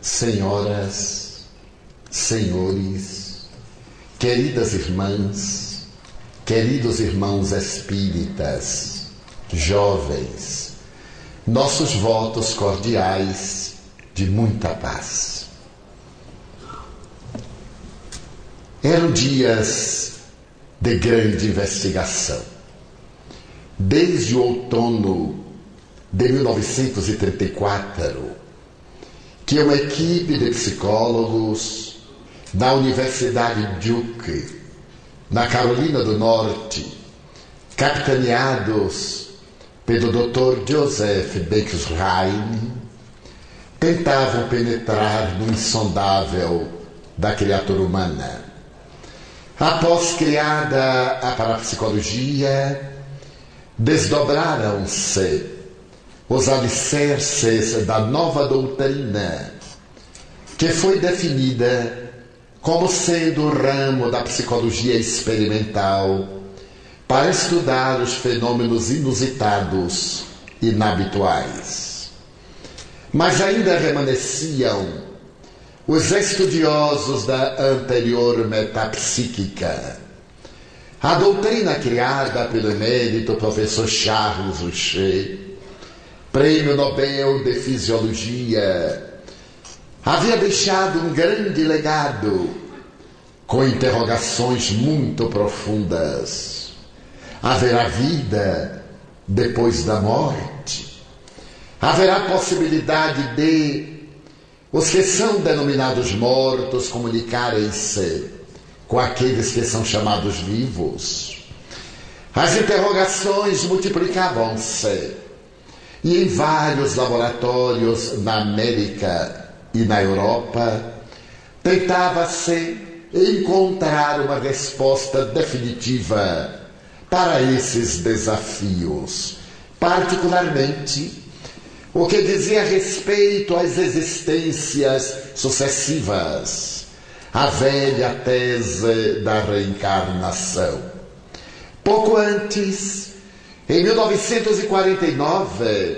senhoras, senhores, queridas irmãs, queridos irmãos espíritas, jovens, nossos votos cordiais de muita paz. Eram dias de grande investigação. Desde o outono de 1934, que uma equipe de psicólogos da Universidade Duke, na Carolina do Norte, capitaneados pelo Dr. Joseph Becksheim, tentavam penetrar no insondável da criatura humana. Após criada a parapsicologia, desdobraram-se os alicerces da nova doutrina, que foi definida como sendo o ramo da psicologia experimental para estudar os fenômenos inusitados, inabituais. Mas ainda remanesciam os estudiosos da anterior metapsíquica. A doutrina criada pelo emérito professor Charles Richer, Prêmio Nobel de Fisiologia, havia deixado um grande legado com interrogações muito profundas. Haverá vida depois da morte? Haverá possibilidade de os que são denominados mortos comunicarem-se com aqueles que são chamados vivos? As interrogações multiplicavam-se e em vários laboratórios na América e na Europa tentava-se encontrar uma resposta definitiva para esses desafios, particularmente o que dizia respeito às existências sucessivas, a velha tese da reencarnação. Pouco antes, em 1949,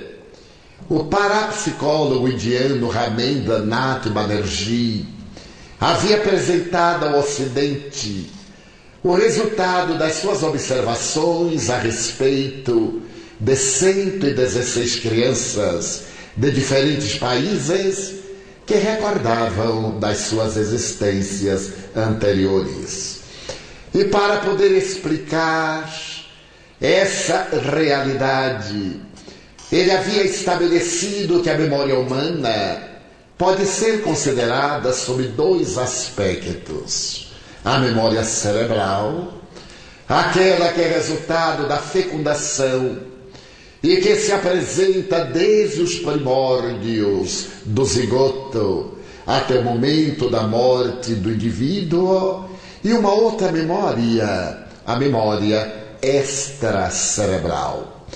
o parapsicólogo indiano Ramendra Nath Banerjee havia apresentado ao Ocidente o resultado das suas observações a respeito de 116 crianças de diferentes países que recordavam das suas existências anteriores. E para poder explicar essa realidade, ele havia estabelecido que a memória humana pode ser considerada sob dois aspectos: a memória cerebral, aquela que é resultado da fecundação e que se apresenta desde os primórdios do zigoto até o momento da morte do indivíduo, e uma outra memória, a memória extracerebral,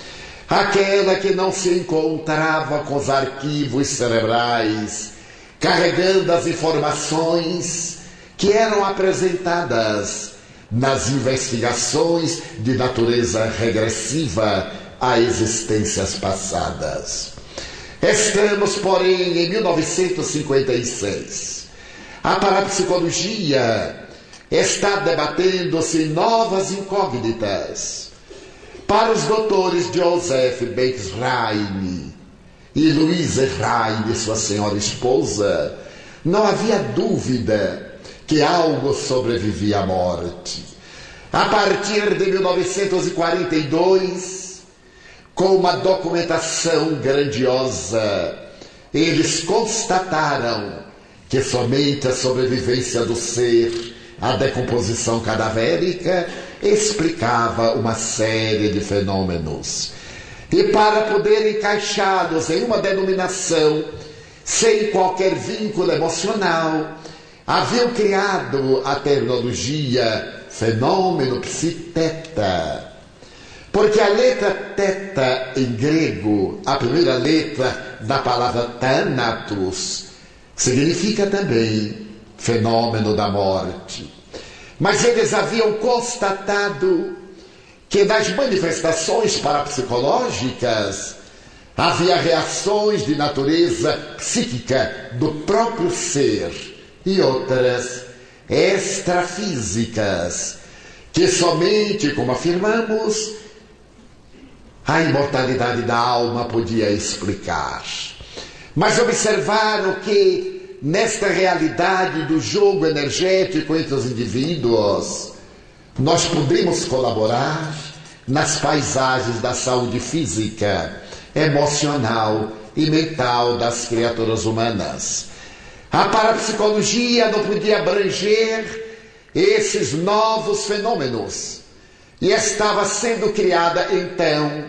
aquela que não se encontrava com os arquivos cerebrais, carregando as informações que eram apresentadas nas investigações de natureza regressiva a existências passadas. Estamos, porém, em 1956. A parapsicologia está debatendo-se novas incógnitas. Para os doutores Joseph Becksheim e Louise Rein, sua senhora esposa, não havia dúvida que algo sobrevivia à morte. A partir de 1942, com uma documentação grandiosa, eles constataram que somente a sobrevivência do ser, a decomposição cadavérica, explicava uma série de fenômenos. E para poder encaixá-los em uma denominação sem qualquer vínculo emocional, haviam criado a terminologia fenômeno psi-teta. Porque a letra teta em grego, a primeira letra da palavra thanatos, significa também fenômeno da morte. Mas eles haviam constatado que nas manifestações parapsicológicas Havia reações de natureza psíquica do próprio ser e outras extrafísicas, que somente, como afirmamos, a imortalidade da alma podia explicar. Mas observaram que, nesta realidade do jogo energético entre os indivíduos, nós podemos colaborar nas paisagens da saúde física, emocional e mental das criaturas humanas. A parapsicologia não podia abranger esses novos fenômenos e estava sendo criada então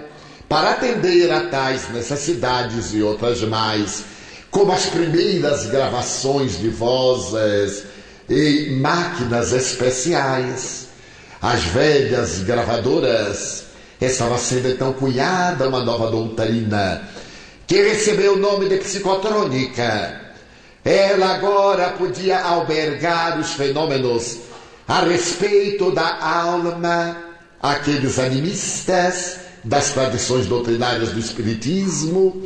para atender a tais necessidades e outras mais, como as primeiras gravações de vozes e máquinas especiais. As velhas gravadoras. Estava sendo então cunhada uma nova doutrina que recebeu o nome de psicotrônica. Ela agora podia albergar os fenômenos a respeito da alma, aqueles animistas das tradições doutrinárias do espiritismo,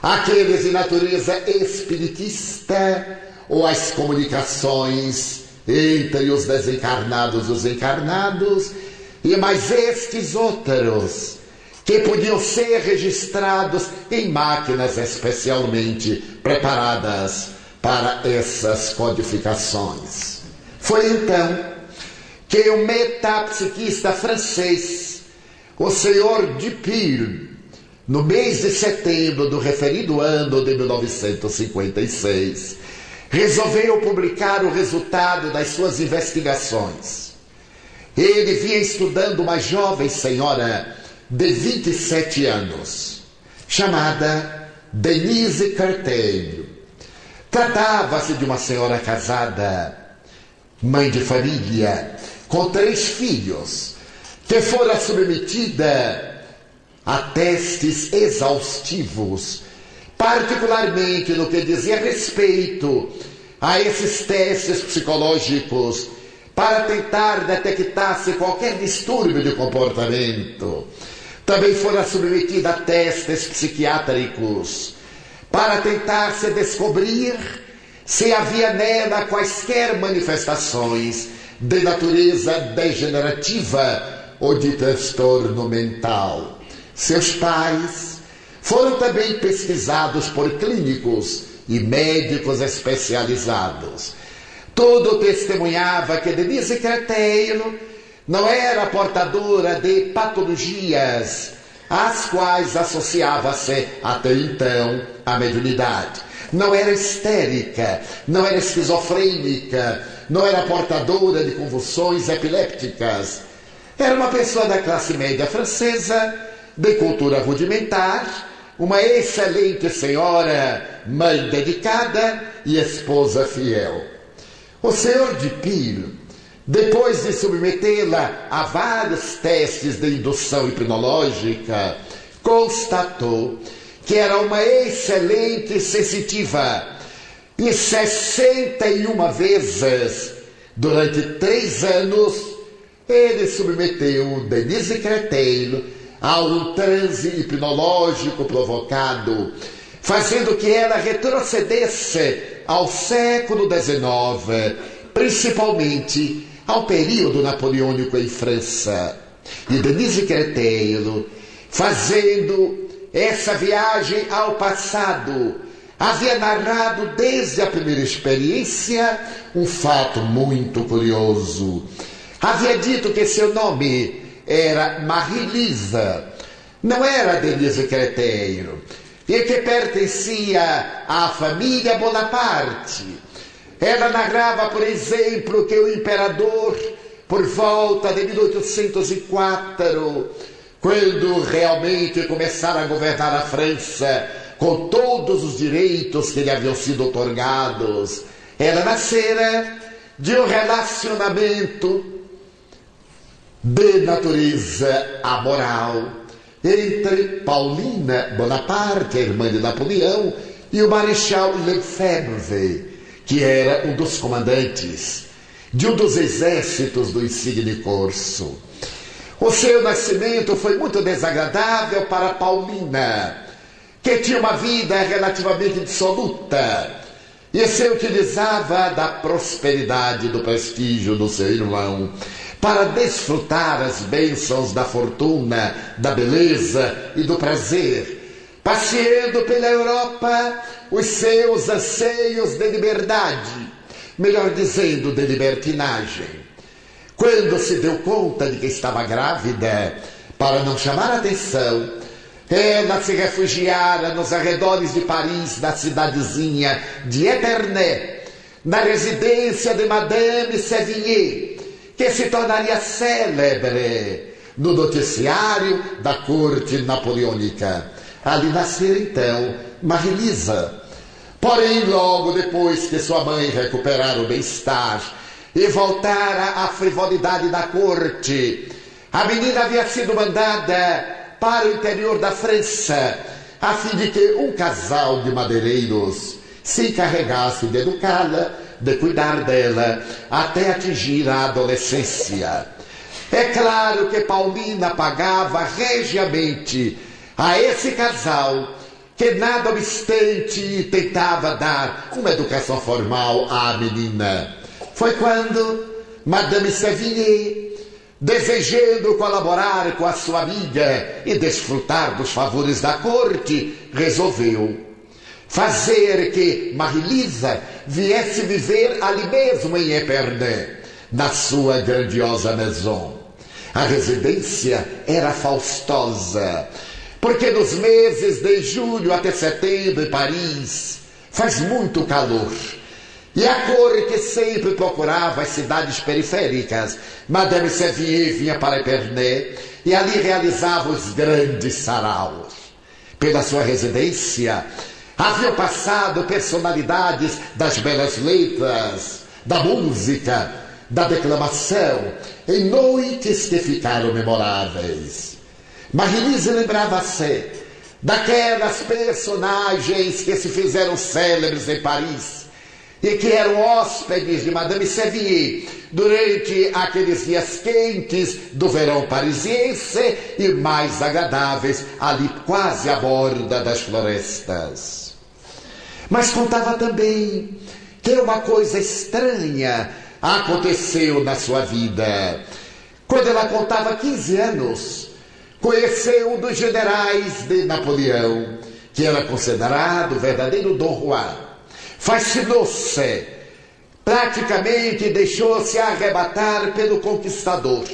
aqueles de natureza espiritista, ou as comunicações entre os desencarnados e os encarnados, e mais estes outros, que podiam ser registrados em máquinas especialmente preparadas para essas codificações. Foi então que o metapsiquista francês, o Sr. Dupuy, no mês de setembro do referido ano de 1956, resolveu publicar o resultado das suas investigações. Ele vinha estudando uma jovem senhora de 27 anos, chamada Denise Carteio. Tratava-se de uma senhora casada, mãe de família, com 3 filhos, que fora submetida a testes exaustivos, particularmente no que dizia respeito a esses testes psicológicos, para tentar detectar-se qualquer distúrbio de comportamento. Também fora submetida a testes psiquiátricos, para tentar se descobrir se havia nela quaisquer manifestações de natureza degenerativa ou de transtorno mental. Seus pais foram também pesquisados por clínicos e médicos especializados. Tudo testemunhava que Denise Carteio não era portadora de patologias às quais associava-se até então a mediunidade. Não era histérica, não era esquizofrênica, não era portadora de convulsões epilépticas. Era uma pessoa da classe média francesa, de cultura rudimentar, uma excelente senhora, mãe dedicada e esposa fiel. O Sr. Dupuy, depois de submetê-la a vários testes de indução hipnológica, constatou que era uma excelente sensitiva e 61 vezes, durante 3 anos, ele submeteu Denise Carteio a um transe hipnológico provocado, fazendo que ela retrocedesse ao século XIX, principalmente ao período napoleônico em França. E Denise Carteio, fazendo essa viagem ao passado, havia narrado desde a primeira experiência um fato muito curioso. Havia dito que seu nome era Marie-Lisa, não era Denise Carteio, e que pertencia à família Bonaparte. Ela narrava, por exemplo, que o imperador, por volta de 1804, quando realmente começaram a governar a França, com todos os direitos que lhe haviam sido otorgados, ela nascera de um relacionamento de natureza amoral entre Paulina Bonaparte, a irmã de Napoleão, e o Marechal Lefebvre, que era um dos comandantes de um dos exércitos do insigne corso. O seu nascimento foi muito desagradável para Paulina, que tinha uma vida relativamente dissoluta e se utilizava da prosperidade, do prestígio do seu irmão para desfrutar as bênçãos da fortuna, da beleza e do prazer, passeando pela Europa os seus anseios de liberdade, melhor dizendo, de libertinagem. Quando se deu conta de que estava grávida, para não chamar a atenção, ela se refugiara nos arredores de Paris, na cidadezinha de Épernay, na residência de Madame Sévigné, que se tornaria célebre no noticiário da corte napoleônica. Ali nasceu então Marie-Lise. Porém, logo depois que sua mãe recuperara o bem-estar e voltara à frivolidade da corte, a menina havia sido mandada para o interior da França, a fim de que um casal de madeireiros se encarregasse de educá-la, de cuidar dela, até atingir a adolescência. É claro que Paulina pagava regiamente a esse casal, que nada obstante tentava dar uma educação formal à menina. Foi quando Madame Sévigné, desejando colaborar com a sua amiga e desfrutar dos favores da corte, resolveu fazer que Marie-Lise viesse viver ali mesmo em Épernay, na sua grandiosa maison. A residência era faustosa, porque nos meses de julho até setembro em Paris faz muito calor. E a corte sempre procurava as cidades periféricas. Madame Sévigné vinha para Épernay e ali realizava os grandes saraus. Pela sua residência haviam passado personalidades das belas letras, da música, da declamação, em noites que ficaram memoráveis. Marie-Lise lembrava-se daquelas personagens que se fizeram célebres em Paris e que eram hóspedes de Madame Sévigné durante aqueles dias quentes do verão parisiense e mais agradáveis ali quase à borda das florestas. Mas contava também que uma coisa estranha aconteceu na sua vida. Quando ela contava 15 anos, conheceu um dos generais de Napoleão, que era considerado o verdadeiro Dom Juan. Fascinou-se, praticamente deixou-se arrebatar pelo conquistador.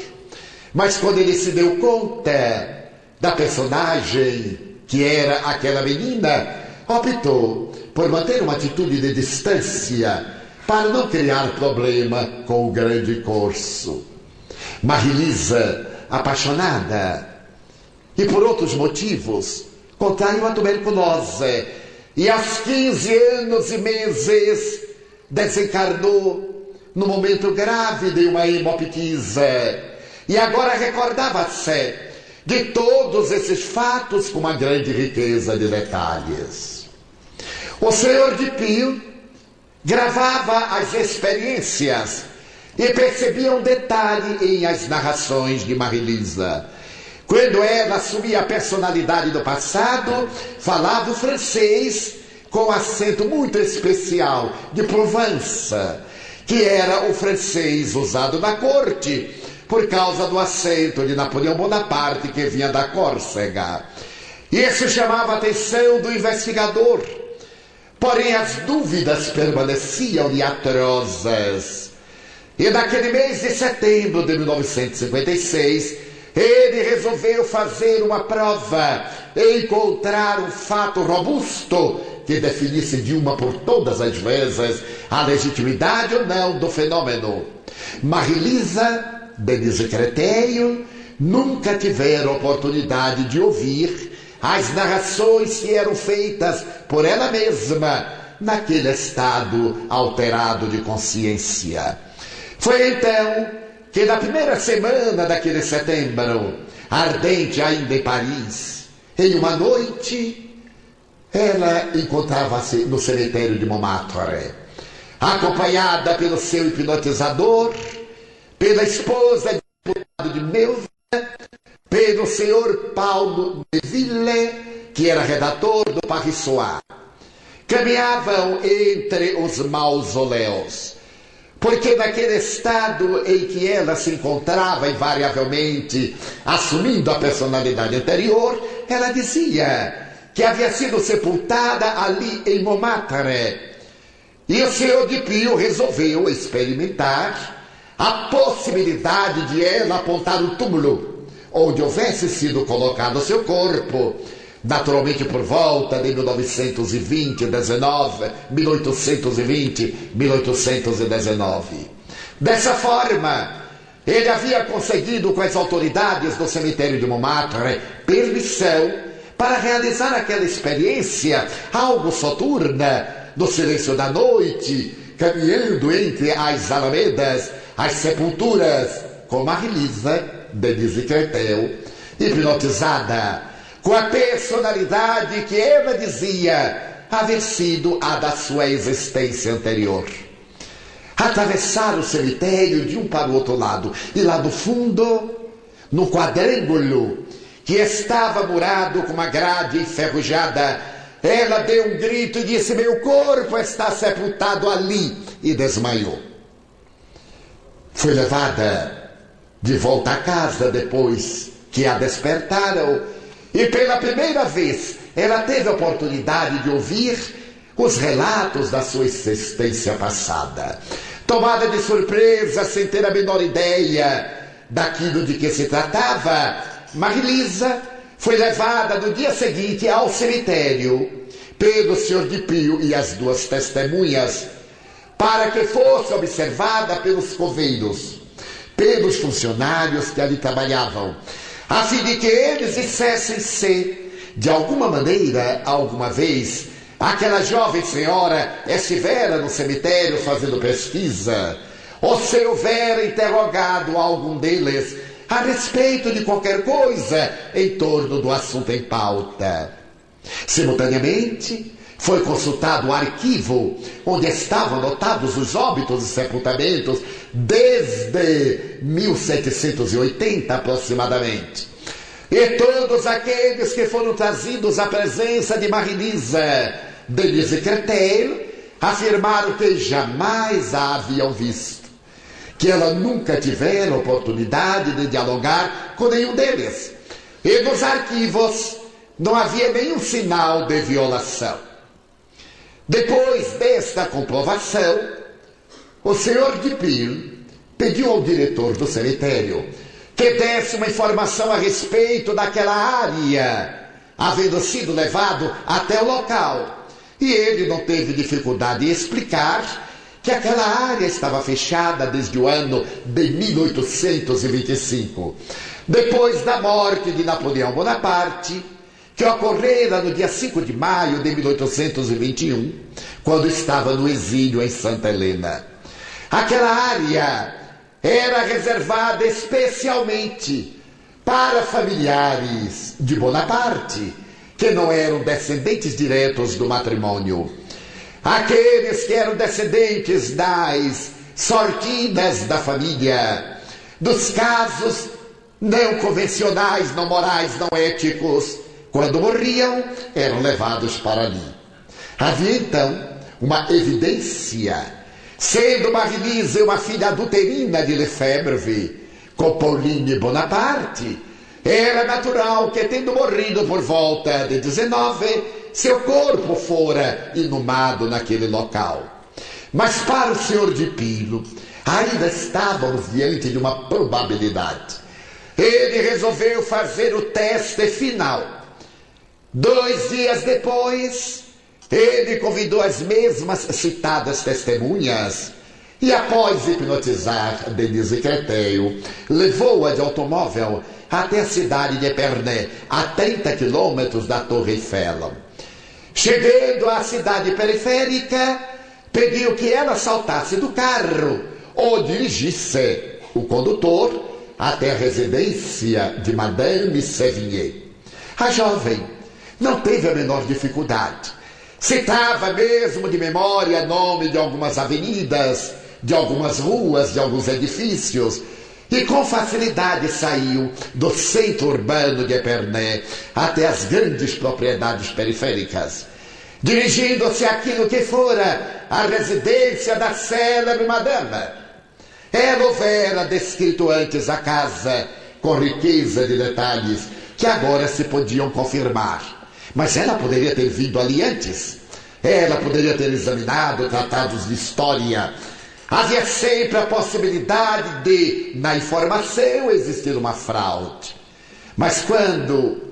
Mas quando ele se deu conta da personagem que era aquela menina, optou por manter uma atitude de distância para não criar problema com o grande corso. Marie-Lise, apaixonada e por outros motivos, contraiu a tuberculose e aos 15 anos e meses desencarnou no momento grave de uma hemoptise. E agora recordava-se de todos esses fatos com uma grande riqueza de detalhes. O senhor de Pio gravava as experiências e percebia um detalhe em as narrações de Marie-Lise. Quando ela assumia a personalidade do passado, falava o francês com acento muito especial de Provence, que era o francês usado na corte por causa do acento de Napoleão Bonaparte que vinha da Córcega. E isso chamava a atenção do investigador. Porém, as dúvidas permaneciam-lhe atrozes. E naquele mês de setembro de 1956, ele resolveu fazer uma prova e encontrar um fato robusto que definisse de uma por todas as vezes a legitimidade ou não do fenômeno. Marie-Lise, Denise Créteil, nunca tiveram oportunidade de ouvir as narrações que eram feitas por ela mesma naquele estado alterado de consciência. Foi então que na primeira semana daquele setembro, ardente ainda em Paris, em uma noite, ela encontrava-se no cemitério de Montmartre, acompanhada pelo seu hipnotizador, pela esposa de Meuve, pelo senhor Paulo de Ville, que era redator do Paris-Soir, caminhavam entre os mausoléus, porque naquele estado em que ela se encontrava invariavelmente, assumindo a personalidade anterior, ela dizia que havia sido sepultada ali em Montmartre. E o Sr. de Pio resolveu experimentar a possibilidade de ela apontar o túmulo onde houvesse sido colocado seu corpo, naturalmente por volta de 1819. Dessa forma, ele havia conseguido com as autoridades do cemitério de Montmartre permissão para realizar aquela experiência algo soturna, no silêncio da noite, caminhando entre as alamedas, as sepulturas, com Marie-Lise Denise Créteil, hipnotizada com a personalidade que ela dizia haver sido a da sua existência anterior. Atravessaram o cemitério de um para o outro lado, e lá no fundo, no quadrângulo, que estava murado com uma grade enferrujada, ela deu um grito e disse: meu corpo está sepultado ali, e desmaiou. Foi levada de volta a casa depois que a despertaram, e pela primeira vez ela teve a oportunidade de ouvir os relatos da sua existência passada. Tomada de surpresa, sem ter a menor ideia daquilo de que se tratava, Marie-Lise foi levada no dia seguinte ao cemitério pelo Sr. de Pio e as duas testemunhas, para que fosse observada pelos coveiros, pelos funcionários que ali trabalhavam, a fim de que eles dissessem se, de alguma maneira, alguma vez, aquela jovem senhora estivera no cemitério fazendo pesquisa, ou se houvera interrogado algum deles a respeito de qualquer coisa em torno do assunto em pauta. Simultaneamente, foi consultado o arquivo onde estavam anotados os óbitos e sepultamentos desde 1780 aproximadamente. E todos aqueles que foram trazidos à presença de Marie-Lise Denise Créteil afirmaram que jamais a haviam visto, que ela nunca tivera oportunidade de dialogar com nenhum deles. E nos arquivos não havia nenhum sinal de violação. Depois desta comprovação, o Sr. de Pio pediu ao diretor do cemitério que desse uma informação a respeito daquela área, havendo sido levado até o local. E ele não teve dificuldade em explicar que aquela área estava fechada desde o ano de 1825, depois da morte de Napoleão Bonaparte, que ocorrera no dia 5 de maio de 1821, quando estava no exílio em Santa Helena. Aquela área era reservada especialmente para familiares de Bonaparte, que não eram descendentes diretos do matrimônio. Aqueles que eram descendentes das sortidas da família, dos casos não convencionais, não morais, não éticos, quando morriam, eram levados para ali. Havia então uma evidência, sendo Marie-Lise uma filha adulterina de Lefebvre com Pauline Bonaparte, era natural que, tendo morrido por volta de 19, seu corpo fora inumado naquele local. Mas para o Sr. de Pio, ainda estávamos diante de uma probabilidade. Ele resolveu fazer o teste final. 2 dias depois, ele convidou as mesmas citadas testemunhas e, após hipnotizar Denise Créteil, levou-a de automóvel até a cidade de Épernay, a 30 quilômetros da Torre Eiffel. Chegando à cidade periférica, pediu que ela saltasse do carro ou dirigisse o condutor até a residência de Madame Sévigné. A jovem não teve a menor dificuldade. Citava mesmo de memória nome de algumas avenidas, de algumas ruas, de alguns edifícios, e com facilidade saiu do centro urbano de Épernay até as grandes propriedades periféricas, dirigindo-se àquilo que fora a residência da célebre madama. Ela houvera descrito antes a casa com riqueza de detalhes que agora se podiam confirmar, mas ela poderia ter vindo ali antes. Ela poderia ter examinado tratados de história. Havia sempre a possibilidade de, na informação, existir uma fraude. Mas quando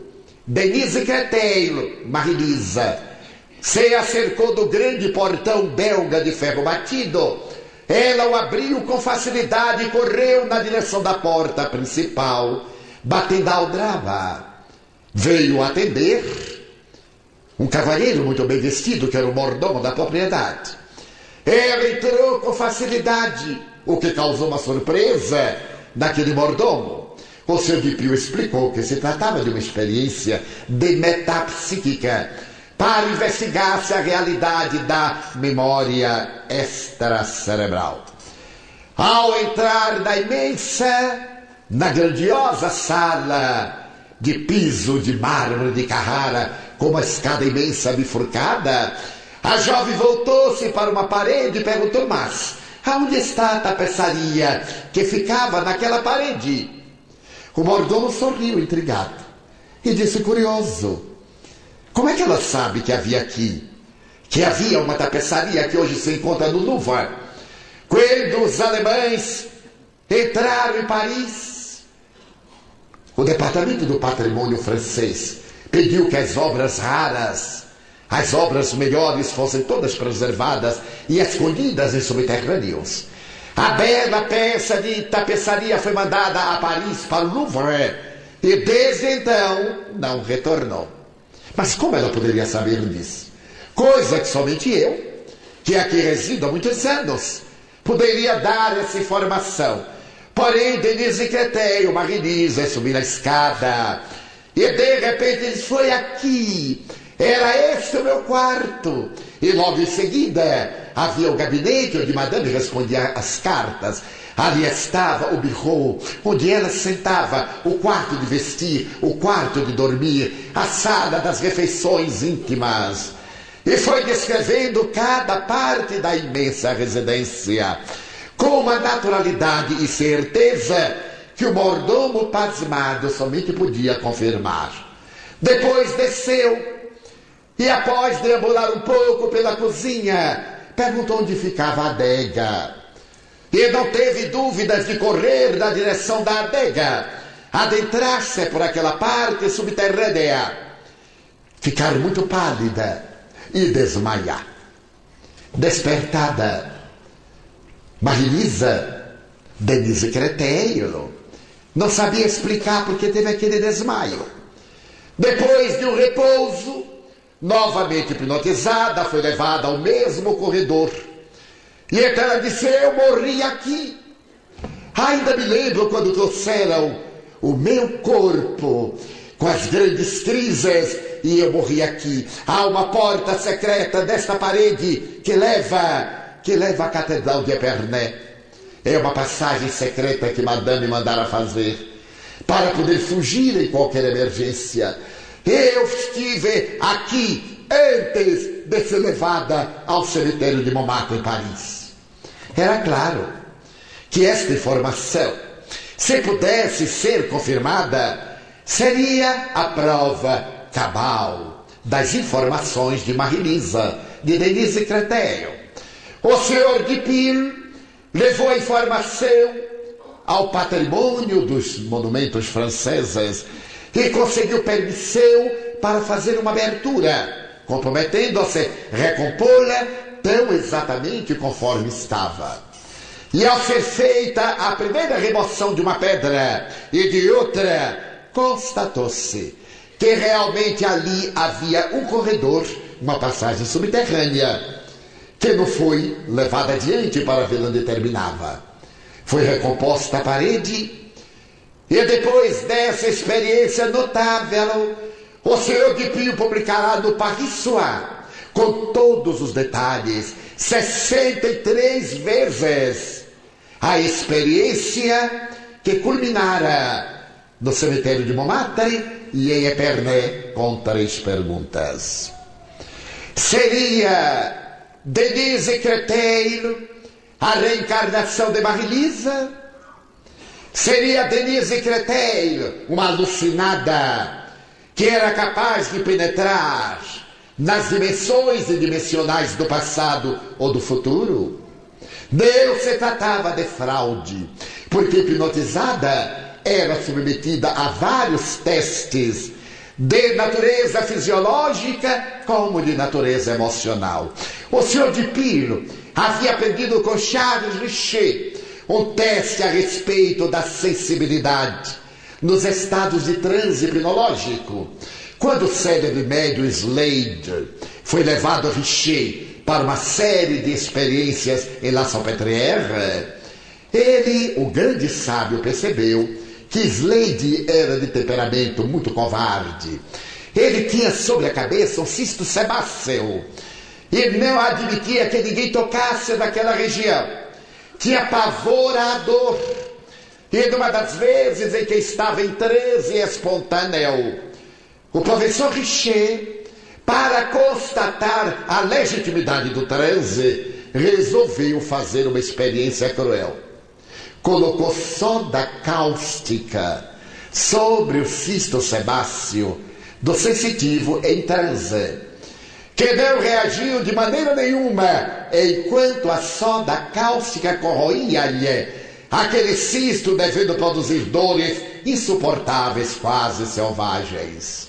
Denise Créteil, Marie-Lise, se acercou do grande portão belga de ferro batido, ela o abriu com facilidade e correu na direção da porta principal, batendo a aldraba. Veio atender um cavalheiro muito bem vestido, que era o mordomo da propriedade. Ela entrou com facilidade, o que causou uma surpresa naquele mordomo. O Sr. Dupuy explicou que se tratava de uma experiência de metapsíquica para investigar-se a realidade da memória extracerebral. Ao entrar na imensa, na grandiosa sala de piso de mármore de Carrara, com uma escada imensa bifurcada, a jovem voltou-se para uma parede e perguntou: mas aonde está a tapeçaria que ficava naquela parede? O mordomo sorriu intrigado e disse curioso: como é que ela sabe que havia aqui, que havia uma tapeçaria que hoje se encontra no Louvre? Quando os alemães entraram em Paris, o Departamento do Patrimônio francês pediu que as obras raras, as obras melhores, fossem todas preservadas e escondidas em subterrâneos. A bela peça de tapeçaria foi mandada a Paris para o Louvre e desde então não retornou. Mas como ela poderia saber disso? Coisa que somente eu, que aqui resido há muitos anos, poderia dar essa informação. Porém, Denise Créteil, Marie-Lise, subiu a escada e de repente disse: foi aqui, era este o meu quarto. E logo em seguida havia o gabinete onde Madame respondia as cartas. Ali estava o bureau, onde ela se sentava, o quarto de vestir, o quarto de dormir, a sala das refeições íntimas. E foi descrevendo cada parte da imensa residência, com uma naturalidade e certeza que o mordomo pasmado somente podia confirmar. Depois desceu e, após deambular um pouco pela cozinha, perguntou onde ficava a adega. E não teve dúvidas de correr na direção da adega, adentrar-se por aquela parte subterrânea, ficar muito pálida e desmaiar. Despertada, Marie-Lise, Denise Créteil, não sabia explicar porque teve aquele desmaio. Depois de um repouso, novamente hipnotizada, foi levada ao mesmo corredor. E então ela disse: eu morri aqui. Ainda me lembro quando trouxeram o meu corpo com as grandes crises e eu morri aqui. Há uma porta secreta desta parede que leva à Catedral de Épernay. É uma passagem secreta que Madame mandara fazer para poder fugir em qualquer emergência. Eu estive aqui antes de ser levada ao cemitério de Montmartre, em Paris. Era claro que esta informação, se pudesse ser confirmada, seria a prova cabal das informações de Marie-Lise, de Denise Créteil. O Sr. Dupuy levou a informação ao patrimônio dos monumentos franceses e conseguiu permissão para fazer uma abertura, comprometendo-se a recompô-la tão exatamente conforme estava. E ao ser feita a primeira remoção de uma pedra e de outra, constatou-se que realmente ali havia um corredor, uma passagem subterrânea, que não foi levada adiante para ver onde terminava. Foi recomposta a parede, e depois dessa experiência notável, o Sr. Dupuy publicará no Paris Soir, com todos os detalhes, 63 vezes, a experiência que culminara no cemitério de Montmartre e em Épernay com 3 perguntas. Seria Denise Créteil a reencarnação de Marie-Lise? Seria Denise Créteil uma alucinada que era capaz de penetrar nas dimensões indimensionais do passado ou do futuro? Não se tratava de fraude, porque hipnotizada era submetida a vários testes de natureza fisiológica como de natureza emocional. O Sr. Dupin havia aprendido com Charles Richer um teste a respeito da sensibilidade nos estados de transe hipnológico. Quando o célebre médium Slade foi levado a Richer para uma série de experiências em La Salpêtrière, ele, o grande sábio, percebeu que Slade era de temperamento muito covarde. Ele tinha sobre a cabeça um cisto sebáceo e não admitia que ninguém tocasse naquela região. Tinha pavor à dor. E numa das vezes em que estava em transe espontâneo, o professor Richer, para constatar a legitimidade do transe, resolveu fazer uma experiência cruel. Colocou sonda cáustica sobre o cisto sebáceo do sensitivo em transe, que não reagiu de maneira nenhuma enquanto a sonda cáustica corroía-lhe aquele cisto, devendo produzir dores insuportáveis, quase selvagens.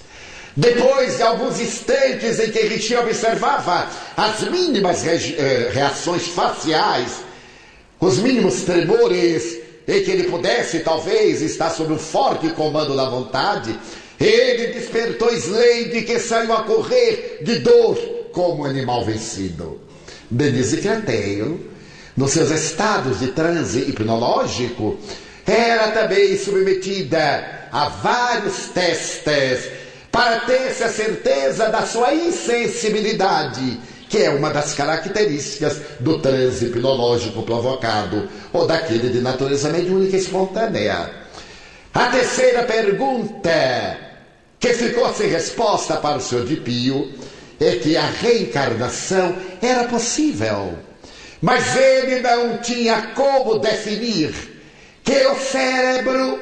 Depois de alguns instantes em que Richer observava as mínimas reações faciais, os mínimos tremores, em que ele pudesse talvez estar sob um forte comando da vontade, ele despertou Slade, que saiu a correr de dor como um animal vencido. Denise Créteil, nos seus estados de transe hipnológico, era também submetida a vários testes para ter-se a certeza da sua insensibilidade, que é uma das características do transe hipnológico provocado ou daquele de natureza mediúnica espontânea. A terceira pergunta, que ficou sem resposta para o Sr. Dupin, é que a reencarnação era possível, mas ele não tinha como definir que o cérebro,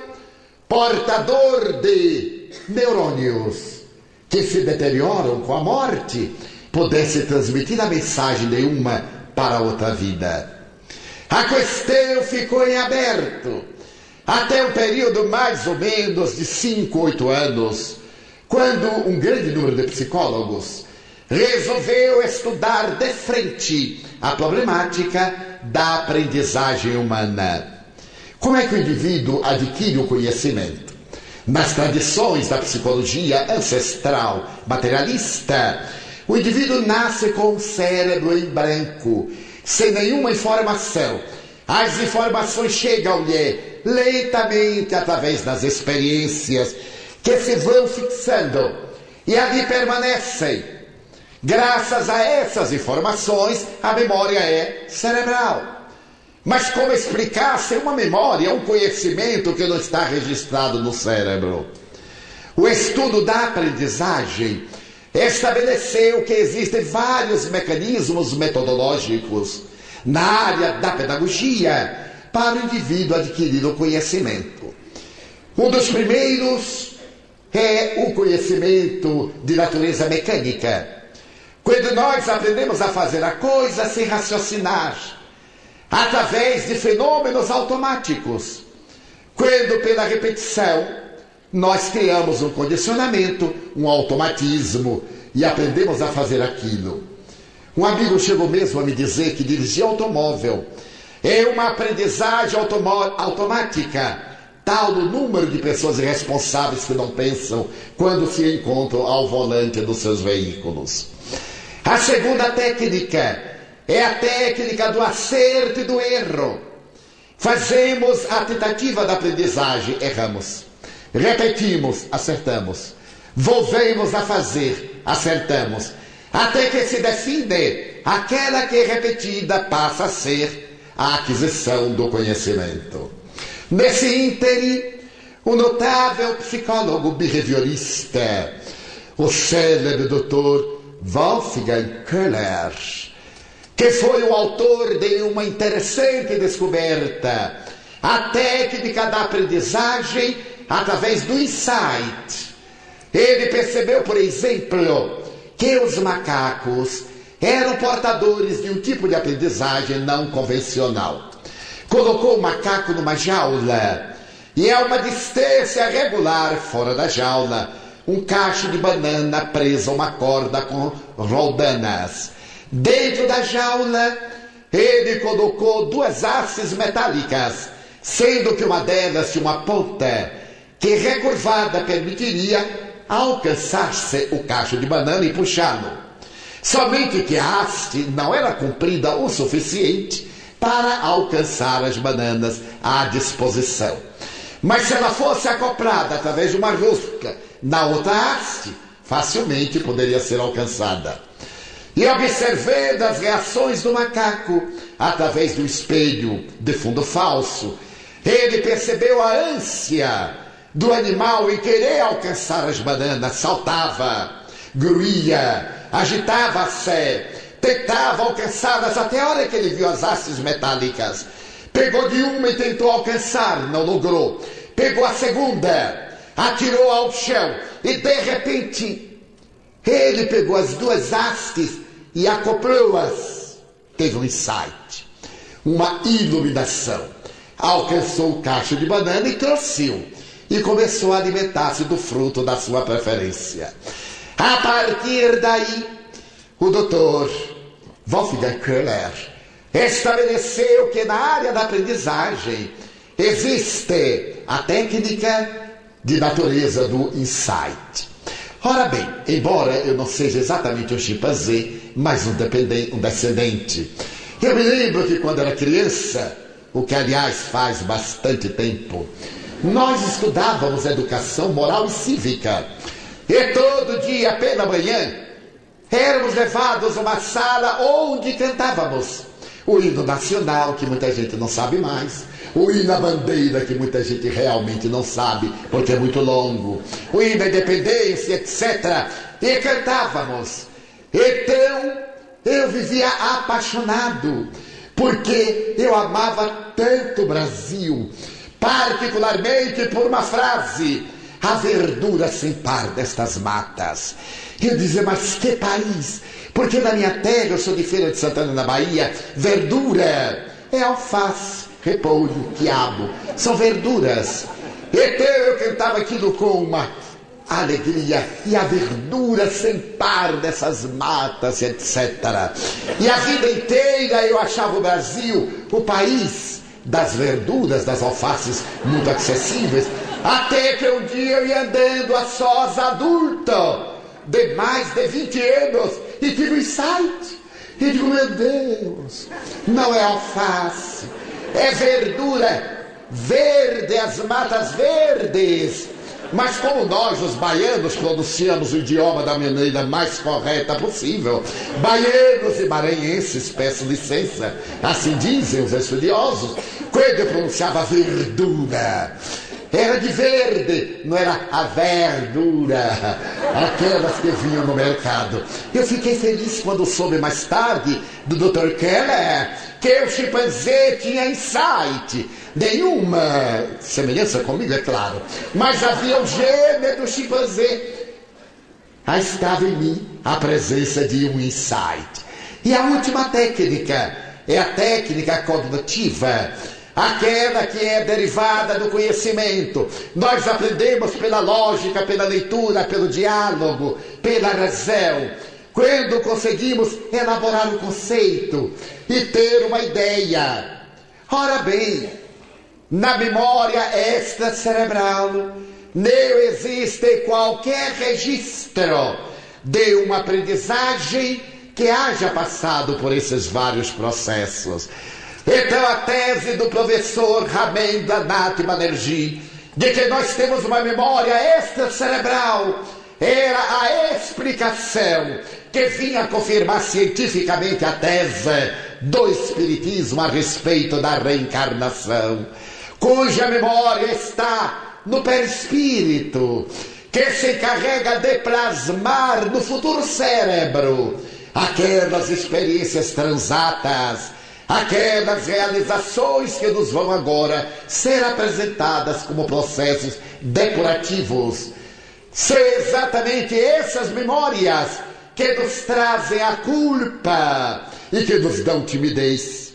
portador de neurônios que se deterioram com a morte, pudesse transmitir a mensagem de uma para outra vida. A questão ficou em aberto até um período mais ou menos de 5 ou 8 anos, quando um grande número de psicólogos resolveu estudar de frente a problemática da aprendizagem humana. Como é que o indivíduo adquire o conhecimento? Nas tradições da psicologia ancestral materialista, o indivíduo nasce com um cérebro em branco, sem nenhuma informação. As informações chegam-lhe lentamente através das experiências que se vão fixando e ali permanecem. Graças a essas informações, a memória é cerebral. Mas como explicar se uma memória é um conhecimento que não está registrado no cérebro? O estudo da aprendizagem estabeleceu que existem vários mecanismos metodológicos na área da pedagogia para o indivíduo adquirir o conhecimento. Um dos primeiros é o conhecimento de natureza mecânica. Quando nós aprendemos a fazer a coisa sem raciocinar, através de fenômenos automáticos. Quando, pela repetição, nós criamos um condicionamento, um automatismo e aprendemos a fazer aquilo. Um amigo chegou mesmo a me dizer que dirigir automóvel é uma aprendizagem automática, tal o número de pessoas irresponsáveis que não pensam quando se encontram ao volante dos seus veículos. A segunda técnica é a técnica do acerto e do erro. Fazemos a tentativa da aprendizagem, erramos. Repetimos, acertamos. Volvemos a fazer, acertamos. Até que se define, aquela que é repetida passa a ser a aquisição do conhecimento. Nesse ínterim, o notável psicólogo behaviorista, o célebre doutor Wolfgang Köhler, que foi o autor de uma interessante descoberta, a técnica da aprendizagem através do insight. Ele percebeu, por exemplo, que os macacos eram portadores de um tipo de aprendizagem não convencional. Colocou o macaco numa jaula e a uma distância regular fora da jaula, um cacho de banana preso a uma corda com roldanas. Dentro da jaula, ele colocou duas hastes metálicas, sendo que uma delas tinha uma ponta que recurvada permitiria alcançar-se o cacho de banana e puxá-lo. Somente que a haste não era comprida o suficiente para alcançar as bananas à disposição. Mas se ela fosse acoplada através de uma rosca na outra haste, facilmente poderia ser alcançada. E observando as reações do macaco através do espelho de fundo falso, ele percebeu a ânsia do animal em querer alcançar as bananas. Saltava, gruía, agitava-se, tentava alcançá-las até a hora que ele viu as hastes metálicas. Pegou de uma e tentou alcançar, não logrou. Pegou a segunda, atirou ao chão e de repente ele pegou as duas hastes e acoplou-as. Teve um insight, uma iluminação. Alcançou o cacho de banana e trouxe-o. E começou a alimentar-se do fruto da sua preferência. A partir daí, o doutor Wolfgang Köhler estabeleceu que na área da aprendizagem existe a técnica de natureza do insight. Ora bem, embora eu não seja exatamente um chimpanzé, mas um descendente, eu me lembro que quando era criança, o que aliás faz bastante tempo, nós estudávamos educação moral e cívica. E todo dia, pela manhã, éramos levados a uma sala onde cantávamos o hino nacional, que muita gente não sabe mais, o hino à bandeira, que muita gente realmente não sabe, porque é muito longo, o hino à independência, etc. E cantávamos. Então, eu vivia apaixonado, porque eu amava tanto o Brasil, particularmente por uma frase: a verdura sem par destas matas. Eu dizia, mas que país? Porque na minha terra, eu sou de Feira de Santana, na Bahia, verdura é alface, repolho, quiabo, são verduras. Então eu cantava aquilo com uma alegria, e a verdura sem par dessas matas, etc. E a vida inteira eu achava o Brasil o país das verduras, das alfaces muito acessíveis, até que um dia eu ia andando a sós, adulto, de mais de 20 anos, e tive um insight. E digo, meu Deus, não é alface, é verdura verde, as matas verdes. Mas como nós, os baianos, pronunciamos o idioma da maneira mais correta possível, baianos e maranhenses, peço licença, assim dizem os estudiosos, quando eu pronunciava verdura, era de verde, não era a verdura, aquelas que vinham no mercado. Eu fiquei feliz quando soube mais tarde do Dr. Köhler que o chimpanzé tinha insight. Nenhuma semelhança comigo, é claro, mas havia o gênero do chimpanzé. Aí estava em mim a presença de um insight. E a última técnica é a técnica cognitiva, aquela que é derivada do conhecimento. Nós aprendemos pela lógica, pela leitura, pelo diálogo, pela razão. Quando conseguimos elaborar um conceito e ter uma ideia. Ora bem, na memória extracerebral não existe qualquer registro de uma aprendizagem que haja passado por esses vários processos. Então a tese do professor Ramendra Nath Banerjee, de que nós temos uma memória extracerebral, era a explicação que vinha confirmar cientificamente a tese do espiritismo a respeito da reencarnação. cuja memória está no perispírito, que se encarrega de plasmar no futuro cérebro aquelas experiências transatas, aquelas realizações que nos vão agora ser apresentadas como processos depurativos. São exatamente essas memórias que nos trazem a culpa e que nos dão timidez,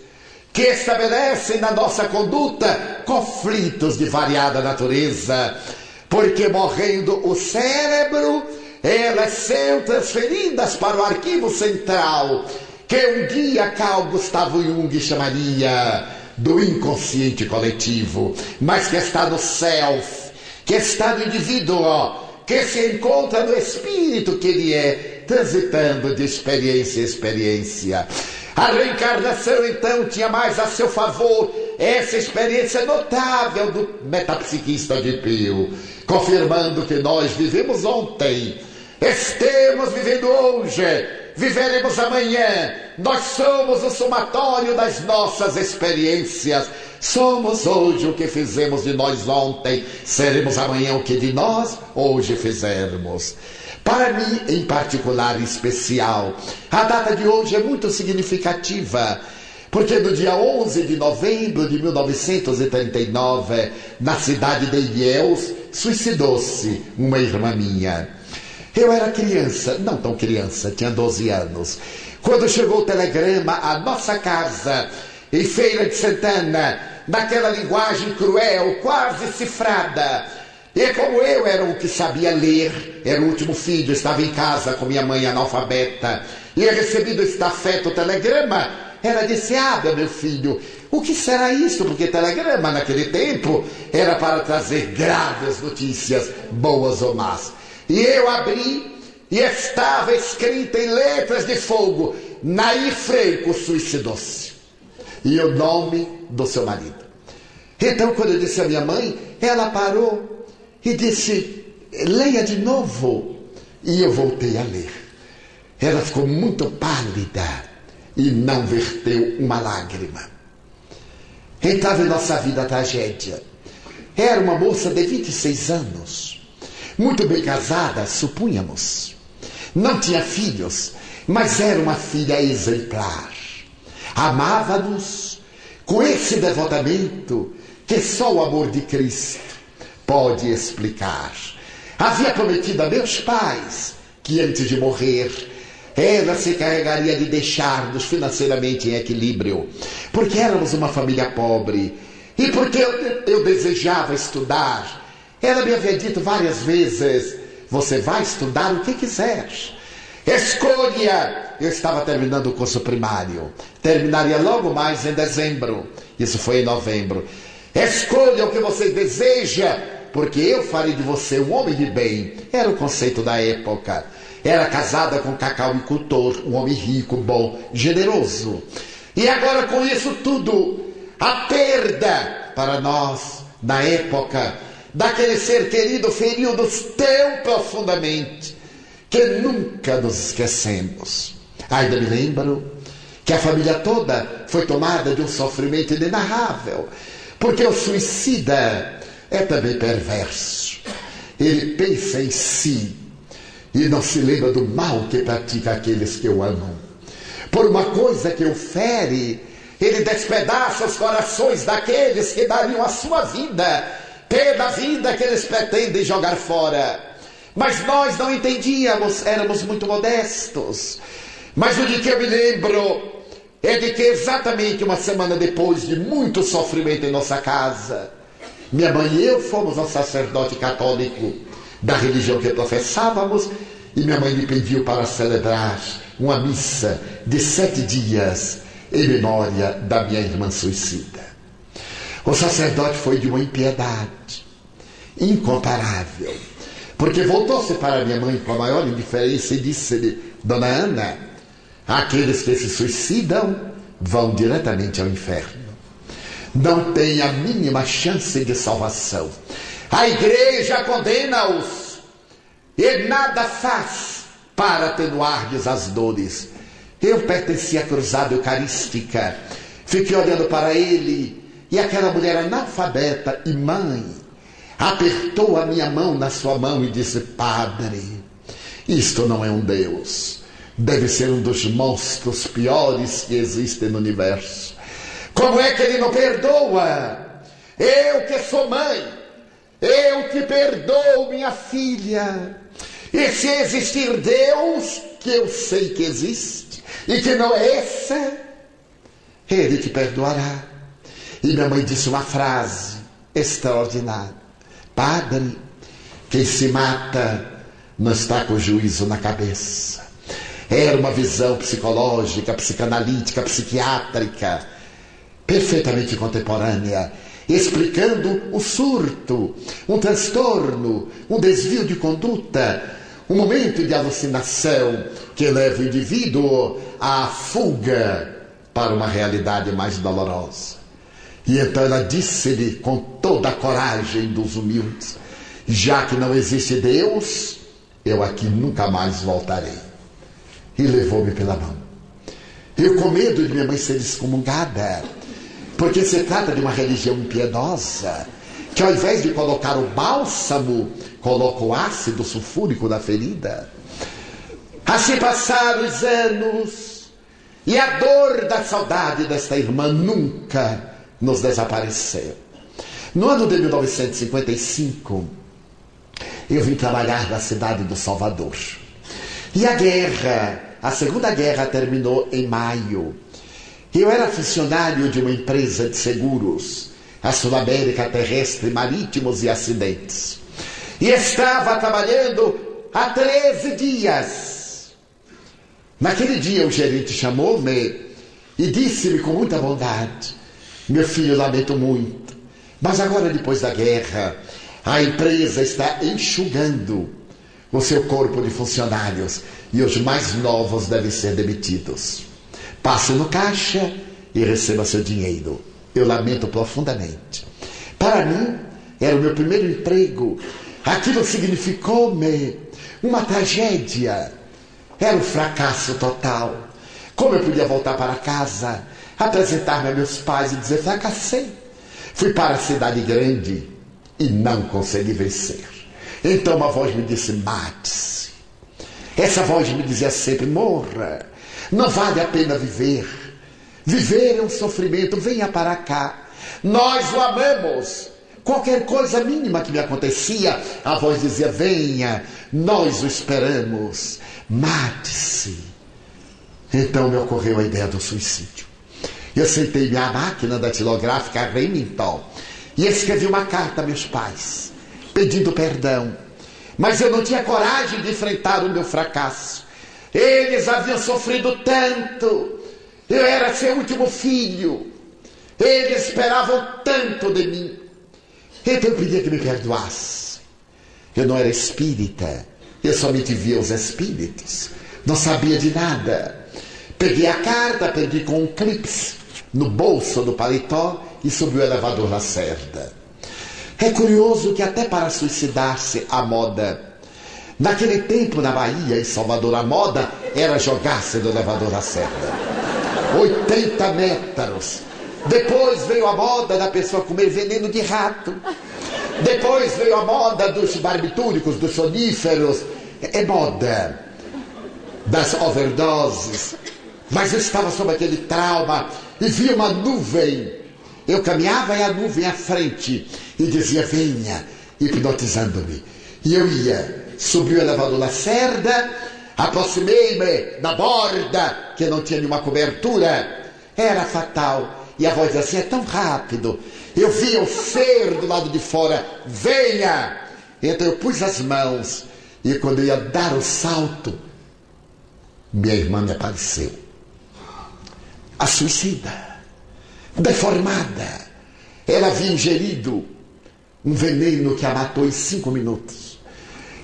que estabelecem na nossa conduta conflitos de variada natureza, porque morrendo o cérebro, elas são transferidas para o arquivo central, que um dia Carl Gustavo Jung chamaria do inconsciente coletivo, mas que está no self, que está no indivíduo, que se encontra no espírito que ele é, transitando de experiência em experiência. A reencarnação, então, tinha mais a seu favor essa experiência notável do metapsiquista de Pio, confirmando que nós vivemos ontem, estamos vivendo hoje, viveremos amanhã. Nós somos o somatório das nossas experiências. Somos hoje o que fizemos de nós ontem, seremos amanhã o que de nós hoje fizermos. Para mim, em particular, em especial, a data de hoje é muito significativa, porque no dia 11 de novembro de 1939, na cidade de Ilhéus, suicidou-se uma irmã minha. Eu era criança, não tão criança, tinha 12 anos, quando chegou o telegrama à nossa casa, em Feira de Santana, naquela linguagem cruel, quase cifrada. E como eu era o que sabia ler, era o último filho, estava em casa com minha mãe analfabeta, e recebido este afeto telegrama, ela disse: "Abra, meu filho, o que será isso?" Porque telegrama naquele tempo era para trazer graves notícias, boas ou más. E eu abri e estava escrito em letras de fogo: Nair Franco suicidou-se. E o nome do seu marido. Então, quando eu disse à minha mãe, ela parou e disse: "Leia de novo." E eu voltei a ler. Ela ficou muito pálida e não verteu uma lágrima. Entrava em nossa vida a tragédia. Era uma moça de 26 anos, muito bem casada, supunhamos. Não tinha filhos, mas era uma filha exemplar. Amava-nos com esse devotamento que só o amor de Cristo pode explicar. Havia prometido a meus pais que antes de morrer ela se encarregaria de deixar-nos financeiramente em equilíbrio, porque éramos uma família pobre e porque eu desejava estudar. Ela me havia dito várias vezes: "Você vai estudar o que quiser. Escolha." Eu estava terminando o curso primário, terminaria logo mais em dezembro, isso foi em novembro. "Escolha o que você deseja, porque eu farei de você um homem de bem." Era o conceito da época. Era casada com um cacauicultor, um homem rico, bom, generoso. E agora, com isso tudo, a perda para nós, na época, daquele ser querido, feriu-nos tão profundamente que nunca nos esquecemos. Ainda me lembro que a família toda foi tomada de um sofrimento inenarrável, porque o suicida é também perverso. Ele pensa em si e não se lembra do mal que pratica aqueles que o amam. Por uma coisa que o fere, ele despedaça os corações daqueles que dariam a sua vida pela vida que eles pretendem jogar fora. Mas nós não entendíamos, éramos muito modestos. Mas o de que eu me lembro é de que exatamente uma semana depois de muito sofrimento em nossa casa, minha mãe e eu fomos ao sacerdote católico da religião que professávamos, e minha mãe me pediu para celebrar uma missa de 7 dias em memória da minha irmã suicida. O sacerdote foi de uma impiedade incomparável, porque voltou-se para minha mãe com a maior indiferença e disse-lhe: "Dona Ana, aqueles que se suicidam vão diretamente ao inferno. Não tem a mínima chance de salvação. A igreja condena-os e nada faz para atenuar-lhes as dores." Eu pertencia à cruzada eucarística. Fiquei olhando para ele E aquela mulher analfabeta e mãe apertou a minha mão na sua mão e disse: padre, isto não é um Deus, deve ser um dos monstros piores que existem no universo. Como é que ele não perdoa? Eu que sou mãe, eu te perdoo, minha filha. E se existir Deus, que eu sei que existe, e que não é esse, ele te perdoará. E minha mãe disse uma frase extraordinária: padre, quem se mata não está com o juízo na cabeça. Era uma visão psicológica, psicanalítica, psiquiátrica, perfeitamente contemporânea, explicando o surto, um transtorno, um desvio de conduta, um momento de alucinação que leva o indivíduo à fuga para uma realidade mais dolorosa. E então ela disse-lhe com toda a coragem dos humildes: já que não existe Deus, eu aqui nunca mais voltarei. E levou-me pela mão. Eu com medo de minha mãe ser excomungada, porque se trata de uma religião impiedosa, que ao invés de colocar o bálsamo, coloca o ácido sulfúrico na ferida. Assim passaram os anos, e a dor da saudade desta irmã nunca nos desapareceu. No ano de 1955, eu vim trabalhar na cidade do Salvador. E a Segunda Guerra terminou em maio. Eu era funcionário de uma empresa de seguros, a Sul-América Terrestre, Marítimos e Acidentes. E estava trabalhando há 13 dias. Naquele dia o gerente chamou-me e disse-me com muita bondade: meu filho, lamento muito, mas agora, depois da guerra, a empresa está enxugando o seu corpo de funcionários e os mais novos devem ser demitidos. Passe no caixa e receba seu dinheiro. Eu lamento profundamente. Para mim, era o meu primeiro emprego. Aquilo significou-me uma tragédia. Era um fracasso total. Como eu podia voltar para casa, apresentar-me a meus pais e dizer: fracassei? Fui para a cidade grande e não consegui vencer. Então uma voz me disse: mate-se. Essa voz me dizia sempre: morra. Não vale a pena viver. Viver é um sofrimento. Venha para cá. Nós o amamos. Qualquer coisa mínima que me acontecia, a voz dizia: venha, nós o esperamos. Mate-se. Então me ocorreu a ideia do suicídio. Eu sentei minha máquina datilográfica Remington e escrevi uma carta a meus pais, pedindo perdão. Mas eu não tinha coragem de enfrentar o meu fracasso. Eles haviam sofrido tanto. Eu era seu último filho. Eles esperavam tanto de mim. Então eu pedia que me perdoasse. Eu não era espírita. Eu somente via os espíritos. Não sabia de nada. Peguei a carta, perdi com um clipe no bolso do paletó e subi o elevador Lacerda. É curioso que até para suicidar-se a moda. Naquele tempo, na Bahia, em Salvador, a moda era jogar-se do elevador Lacerda. 80 metros. Depois veio a moda da pessoa comer veneno de rato. Depois veio a moda dos barbitúricos, dos soníferos. É moda das overdoses. Mas eu estava sob aquele trauma e vi uma nuvem. Eu caminhava e a nuvem à frente e dizia: venha, hipnotizando-me. E eu ia, subi o elevador Lacerda, aproximei-me da borda, que não tinha nenhuma cobertura. Era fatal. E a voz dizia assim: é tão rápido. Eu via o ser do lado de fora: venha. Então eu pus as mãos e quando eu ia dar o salto, minha irmã me apareceu. A suicida, deformada. Ela havia ingerido um veneno que a matou em 5 minutos.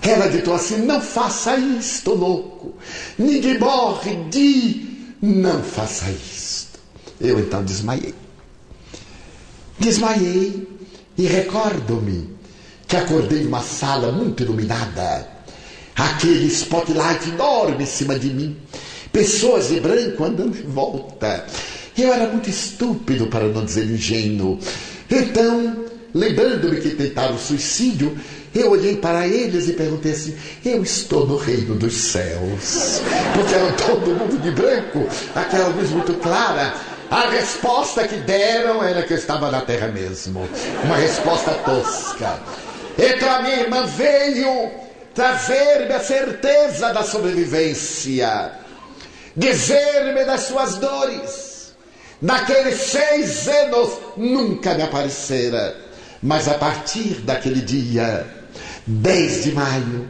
Ela gritou assim: não faça isto, louco. Ninguém morre não faça isto. Eu então desmaiei. Desmaiei e recordo-me que acordei em uma sala muito iluminada. Aquele spotlight enorme em cima de mim. Pessoas de branco andando em volta. Eu era muito estúpido, para não dizer ingênuo. Então, lembrando-me que tentaram suicídio, eu olhei para eles e perguntei assim: eu estou no reino dos céus? Porque era todo mundo de branco, aquela luz muito clara. A resposta que deram era que eu estava na terra mesmo. Uma resposta tosca. Então a minha irmã veio trazer-me a certeza da sobrevivência, dizer-me das suas dores. Naqueles 6 anos nunca me aparecera, mas a partir daquele dia, 10 de maio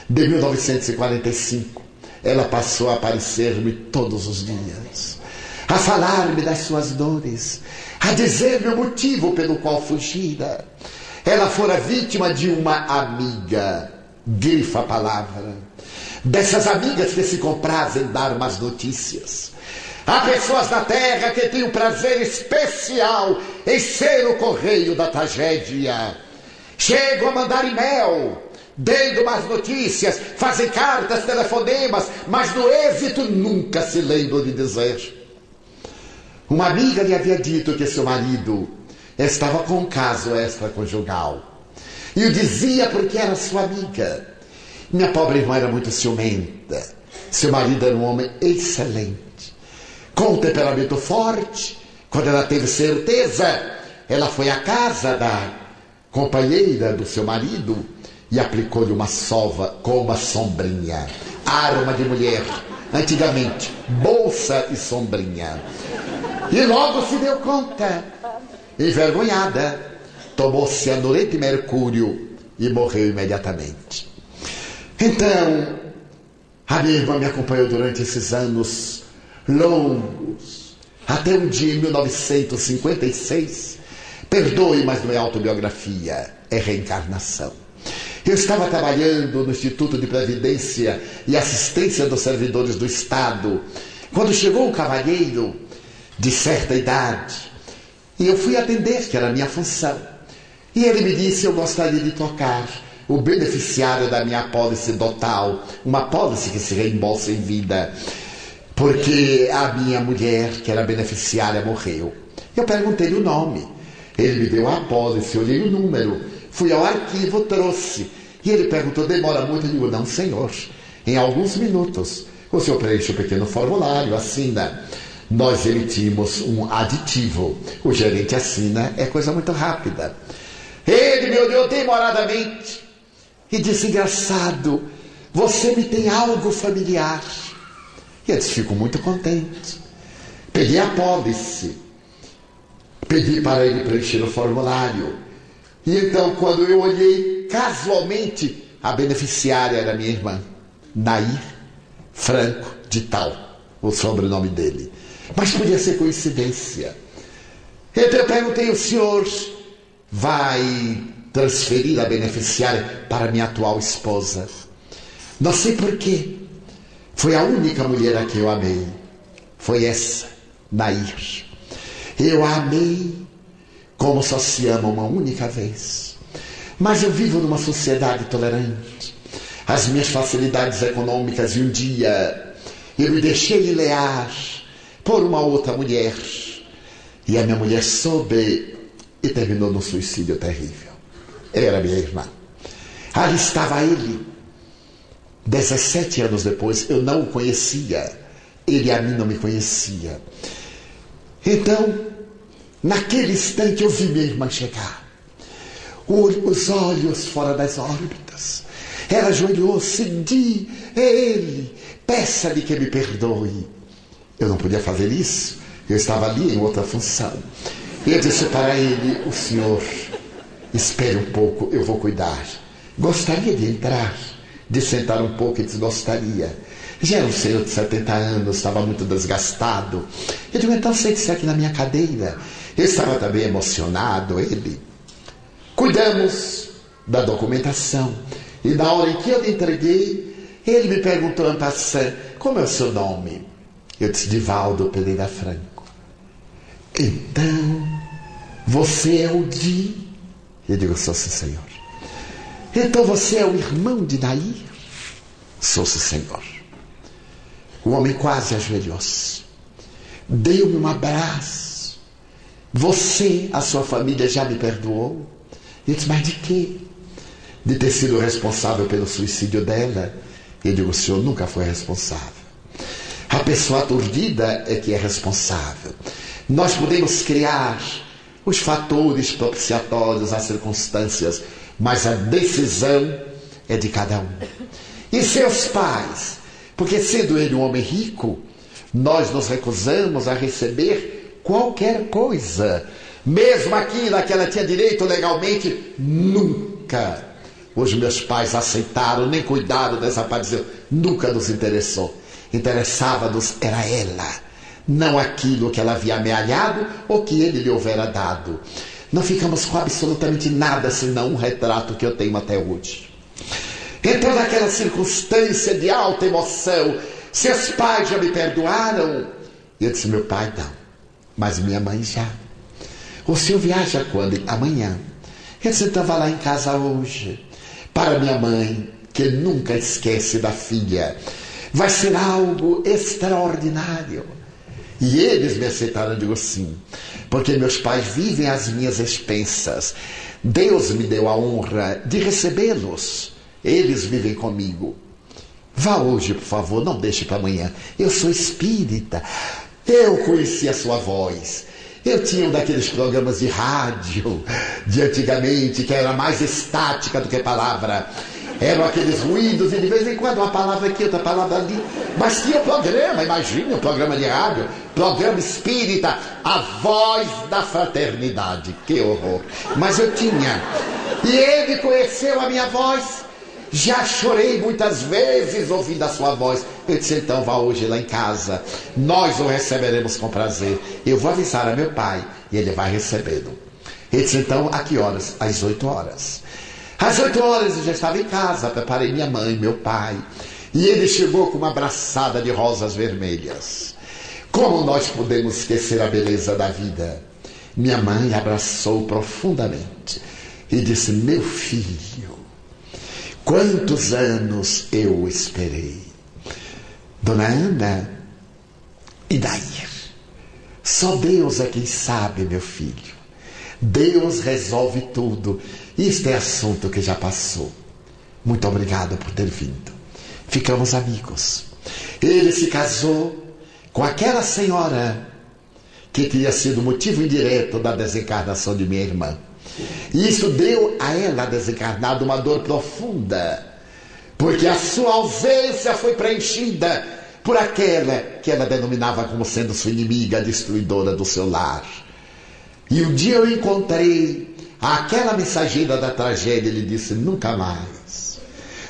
de 1945, ela passou a aparecer-me todos os dias, a falar-me das suas dores, a dizer-me o motivo pelo qual fugira. Ela fora vítima de uma amiga, grifa a palavra, dessas amigas que se comprazem em dar más notícias. Há pessoas na terra que têm um prazer especial em ser o correio da tragédia. Chegam a mandar e-mail, dando más notícias, fazem cartas, telefonemas, mas no êxito nunca se lembram de dizer. Uma amiga lhe havia dito que seu marido estava com um caso extraconjugal. E o dizia porque era sua amiga. Minha pobre irmã era muito ciumenta. Seu marido era um homem excelente, com um temperamento forte. Quando ela teve certeza, ela foi à casa da companheira do seu marido e aplicou-lhe uma sova com uma sombrinha. Arma de mulher, antigamente, bolsa e sombrinha. E logo se deu conta. Envergonhada, tomou cianureto de mercúrio e morreu imediatamente. Então, a minha irmã me acompanhou durante esses anos longos, até um dia em 1956. Perdoe, mas não é autobiografia, é reencarnação. Eu estava trabalhando no Instituto de Previdência e Assistência dos Servidores do Estado, quando chegou um cavalheiro de certa idade, e eu fui atender, que era a minha função. E ele me disse: eu gostaria de trocar o beneficiário da minha apólice total, uma apólice que se reembolsa em vida, porque a minha mulher, que era beneficiária, morreu. Eu perguntei-lhe o nome. Ele me deu a apólice, olhei o número, fui ao arquivo, trouxe. E ele perguntou: demora muito? Eu digo: não, senhor, em alguns minutos. O senhor preenche o pequeno formulário, assina. Nós emitimos um aditivo. O gerente assina, é coisa muito rápida. Ele me olhou demoradamente e disse: engraçado, você me tem algo familiar. E eu disse: fico muito contente. Peguei a apólice, pedi para ele preencher o formulário. E então, quando eu olhei, casualmente, a beneficiária era minha irmã, Nair Franco de Tal, o sobrenome dele. Mas podia ser coincidência. Então eu perguntei: o senhor vai transferir a beneficiária para minha atual esposa? Não sei porquê. Foi a única mulher a quem eu amei. Foi essa, Nair. Eu a amei como só se ama uma única vez. Mas eu vivo numa sociedade tolerante. As minhas facilidades econômicas, e um dia eu me deixei enlear por uma outra mulher. E a minha mulher soube e terminou num suicídio terrível. Era minha irmã. Ali estava ele. 17 anos depois, eu não o conhecia. Ele a mim não me conhecia. Então, naquele instante eu vi minha irmã chegar. Os olhos fora das órbitas. Ela ajoelhou-se: Di, é ele, peça-lhe que me perdoe. Eu não podia fazer isso, eu estava ali em outra função. E eu disse para ele: o senhor, espere um pouco, eu vou cuidar. Gostaria de entrar, de sentar um pouco? Ele disse: gostaria. Já era um senhor de 70 anos, estava muito desgastado. Eu digo: então sente-se aqui na minha cadeira. Eu estava também emocionado, ele. Cuidamos da documentação. E na hora em que eu lhe entreguei, ele me perguntou en passant: como é o seu nome? Eu disse: Divaldo Pereira Franco. Então, você é o Di? Eu digo: sou, sim, senhor. Então você é o irmão de Nair? Sou, sim, senhor. O homem quase ajoelhou-se. deu-me um abraço. Você, a sua família já me perdoou? Eu disse, mas de quê? De ter sido responsável pelo suicídio dela? Eu digo, o senhor nunca foi responsável. A pessoa aturdida é que é responsável. Nós podemos criar os fatores propiciatórios, as circunstâncias, mas a decisão é de cada um. E seus pais? Porque sendo ele um homem rico, nós nos recusamos a receber qualquer coisa. Mesmo aquilo que ela tinha direito legalmente, nunca. Os meus pais aceitaram, nem cuidaram, desapareceram. Nunca nos interessou. Interessava-nos era ela, não aquilo que ela havia amealhado ou que ele lhe houvera dado. Não ficamos com absolutamente nada, senão um retrato que eu tenho até hoje. Então, naquela circunstância de alta emoção, seus pais já me perdoaram? Eu disse, meu pai não, mas minha mãe já. O senhor viaja quando? Amanhã. Eu disse, então vá lá em casa hoje. Para minha mãe, que nunca esquece da filha, vai ser algo extraordinário. E eles me aceitaram, eu digo sim, porque meus pais vivem às minhas expensas. Deus me deu a honra de recebê-los. Eles vivem comigo. Vá hoje, por favor, não deixe para amanhã. Eu sou espírita. Eu conheci a sua voz. Eu tinha um daqueles programas de rádio de antigamente, que era mais estática do que palavra. Eram aqueles ruídos e de vez em quando uma palavra aqui, outra palavra ali. Mas tinha programa, imagina, um programa de rádio, programa espírita, a voz da fraternidade. Que horror. Mas eu tinha. E ele conheceu a minha voz. Já chorei muitas vezes ouvindo a sua voz. Eu disse, então vá hoje lá em casa. Nós o receberemos com prazer. Eu vou avisar a meu pai e ele vai recebê-lo. Ele disse, então, a que horas? Às 8 horas. Às 8 horas eu já estava em casa, preparei minha mãe, meu pai. E ele chegou com uma abraçada de rosas vermelhas. Como nós podemos esquecer a beleza da vida? Minha mãe abraçou profundamente e disse, meu filho, quantos anos eu esperei. Dona Ana, e daí? Só Deus é quem sabe, meu filho. Deus resolve tudo. Isto é assunto que já passou. Muito obrigado por ter vindo. Ficamos amigos. Ele se casou com aquela senhora que tinha sido motivo indireto da desencarnação de minha irmã. E isso deu a ela, desencarnada, uma dor profunda, porque a sua ausência foi preenchida por aquela que ela denominava como sendo sua inimiga, destruidora do seu lar. E um dia eu encontrei aquela mensageira da tragédia e lhe disse, nunca mais.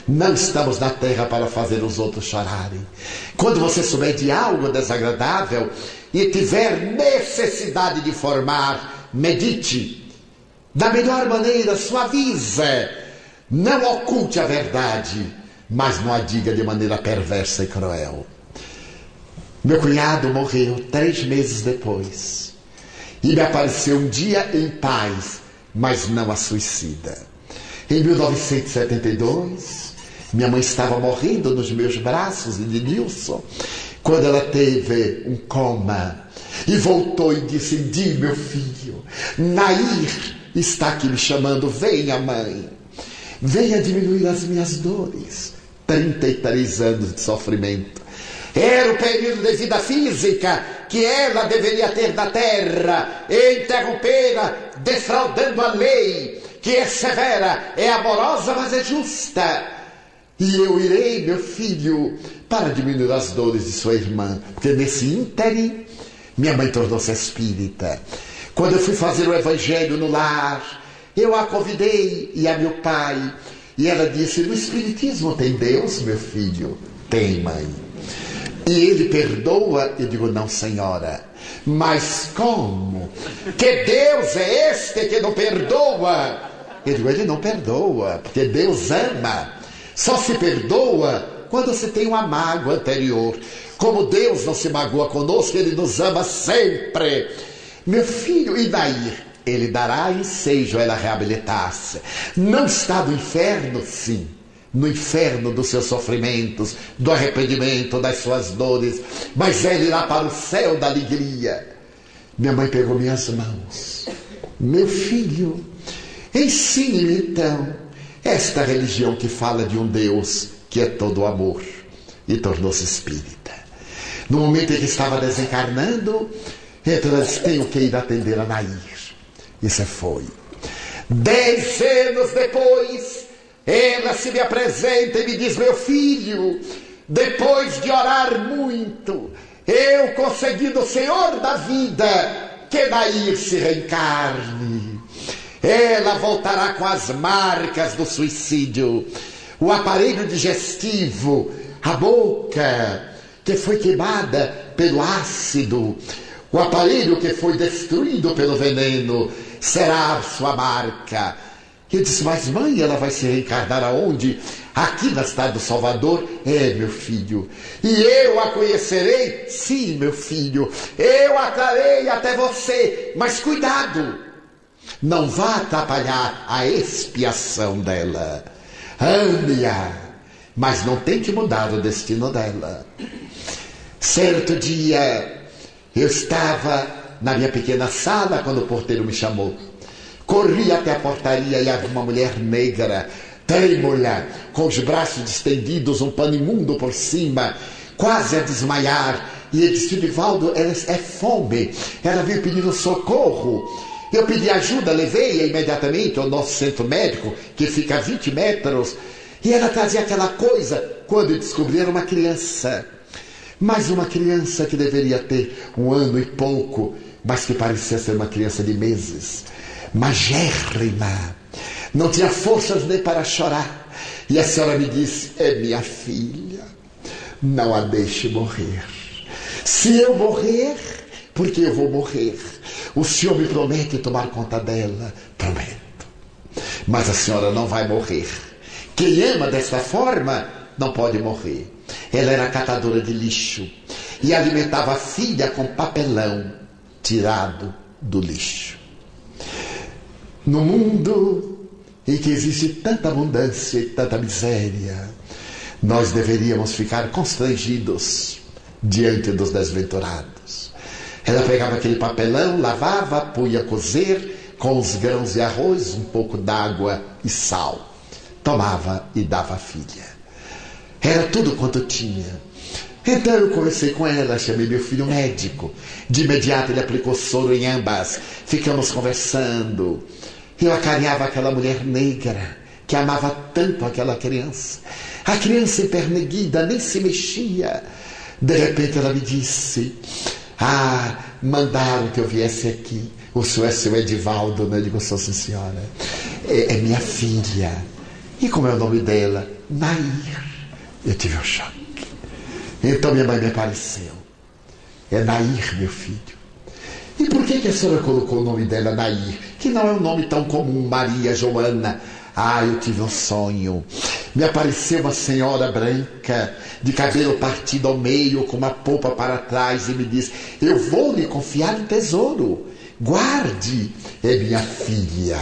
Não estamos na terra para fazer os outros chorarem. Quando você souber de algo desagradável e tiver necessidade de informar, medite. Da melhor maneira, suavize. Não oculte a verdade, mas não a diga de maneira perversa e cruel. Meu cunhado morreu 3 meses depois. E me apareceu um dia em paz, mas não a suicida. Em 1972, minha mãe estava morrendo nos meus braços, de Nilson, quando ela teve um coma. E voltou e disse, Di, meu filho, Nair está aqui me chamando, venha, mãe. Venha diminuir as minhas dores. 33 anos de sofrimento. Era o período de vida física que ela deveria ter na terra, e interrompera, defraudando a lei, que é severa, é amorosa, mas é justa. E eu irei, meu filho, para diminuir as dores de sua irmã, porque nesse ínterim, minha mãe tornou-se espírita. Quando eu fui fazer o evangelho no lar, eu a convidei, e a meu pai, e ela disse, no espiritismo tem Deus, meu filho? Tem, mãe. E ele perdoa? Eu digo, não, senhora. Mas como? Que Deus é este que não perdoa? Eu digo, ele não perdoa, porque Deus ama. Só se perdoa quando se tem uma mágoa anterior. Como Deus não se magoa conosco, ele nos ama sempre. Meu filho, e daí? Ele dará ensejo a ela reabilitar-se. Não está do inferno, sim, no inferno dos seus sofrimentos, do arrependimento, das suas dores, mas ela irá para o céu da alegria. Minha mãe pegou minhas mãos. Meu filho, ensine-me então esta religião que fala de um Deus que é todo amor, e tornou-se espírita. No momento em que estava desencarnando, então ela disse: tenho que ir atender a Nair. Isso foi. 10 anos depois, ela se me apresenta e me diz: meu filho, depois de orar muito, eu consegui do Senhor da vida que Nair se reencarne. Ela voltará com as marcas do suicídio, o aparelho digestivo, a boca que foi queimada pelo ácido, o aparelho que foi destruído pelo veneno, será a sua marca. Eu disse: mas mãe, ela vai se reencarnar aonde? Aqui na cidade do Salvador? É, meu filho. E eu a conhecerei? Sim, meu filho. Eu a trarei até você. Mas cuidado, não vá atrapalhar a expiação dela. Ame-a, mas não tente mudar o destino dela. Certo dia, eu estava na minha pequena sala quando o porteiro me chamou. Corri até a portaria e havia uma mulher negra, trêmula, com os braços estendidos, um pano imundo por cima, quase a desmaiar. E ele disse: Divaldo, ela é fome, ela veio pedindo socorro. Eu pedi ajuda, levei-a imediatamente ao nosso centro médico, que fica a 20 metros, e ela trazia aquela coisa, quando descobriram uma criança. Mas uma criança que deveria ter 1 ano e pouco, mas que parecia ser uma criança de meses, magérrima, não tinha forças nem para chorar. E a senhora me disse: é minha filha, não a deixe morrer. Se eu morrer, porque eu vou morrer, o senhor me promete tomar conta dela? Prometo. Mas a senhora não vai morrer. Quem ama desta forma não pode morrer. Ela era catadora de lixo e alimentava a filha com papelão tirado do lixo. No mundo em que existe tanta abundância e tanta miséria, nós deveríamos ficar constrangidos diante dos desventurados. Ela pegava aquele papelão, lavava, punha a cozer com os grãos de arroz, um pouco d'água e sal. Tomava e dava à filha. Era tudo quanto tinha. Então eu conversei com ela, chamei meu filho médico. De imediato ele aplicou soro em ambas. Ficamos conversando. Eu acarinhava aquela mulher negra que amava tanto aquela criança. A criança emperneguida nem se mexia. De repente ela me disse: ah, mandaram que eu viesse aqui. O senhor é seu Edivaldo, né? Eu digo: sou, sim, senhora. É minha filha. E como é o nome dela? Nair. Eu tive um choque. Então minha mãe me apareceu. É Nair, meu filho. E por que a senhora colocou o nome dela Nair? Que não é um nome tão comum, Maria, Joana. Ah, eu tive um sonho. Me apareceu uma senhora branca, de cabelo partido ao meio, com uma polpa para trás, e me disse: eu vou lhe confiar um tesouro. Guarde. É minha filha.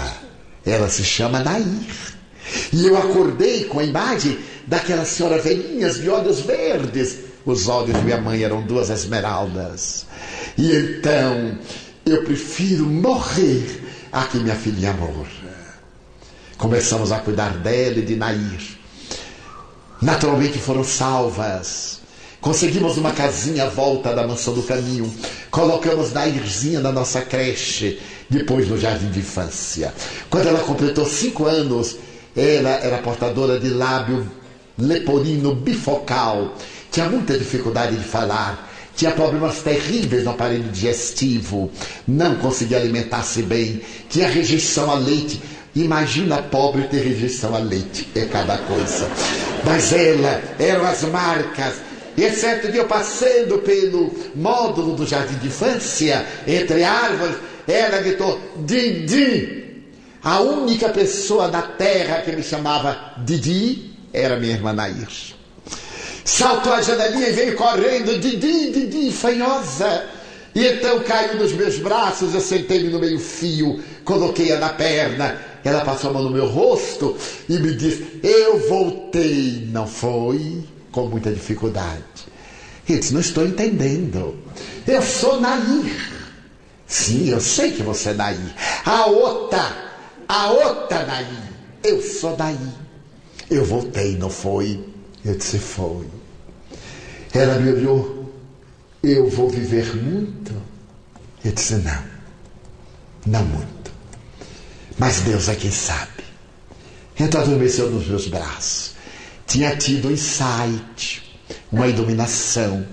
Ela se chama Nair. E eu acordei com a imagem daquela senhora velhinhas de olhos verdes. Os olhos de minha mãe eram 2 esmeraldas. E então eu prefiro morrer a que minha filhinha morra. Começamos a cuidar dela e de Nair. Naturalmente foram salvas. Conseguimos uma casinha à volta da Mansão do Caminho. Colocamos Nairzinha na nossa creche, depois no jardim de infância. Quando ela completou 5 anos, ela era portadora de lábio leporino bifocal. Tinha muita dificuldade de falar. Tinha problemas terríveis no aparelho digestivo. Não conseguia alimentar-se bem. Tinha rejeição a leite. Imagina a pobre ter rejeição a leite. É cada coisa. Mas eram as marcas. E certo dia, eu passando pelo módulo do jardim de infância, entre árvores, ela gritou: Didi! A única pessoa da terra que me chamava Didi era minha irmã Nair. Saltou a janelinha e veio correndo: Didi, Didi, fanhosa. E então caiu nos meus braços, eu sentei-me no meio-fio, coloquei-a na perna. ela passou a mão no meu rosto e me disse: eu voltei. Não foi? Com muita dificuldade. Eu disse: não estou entendendo. Eu sou Nair. Sim, eu sei que você é Nair. A outra Nair. Eu sou Nair. Eu voltei, não foi? Eu disse: foi. Ela me olhou: eu vou viver muito? Eu disse: não muito. Mas Deus é quem sabe. Então adormeceu nos meus braços. Tinha tido um insight, uma iluminação,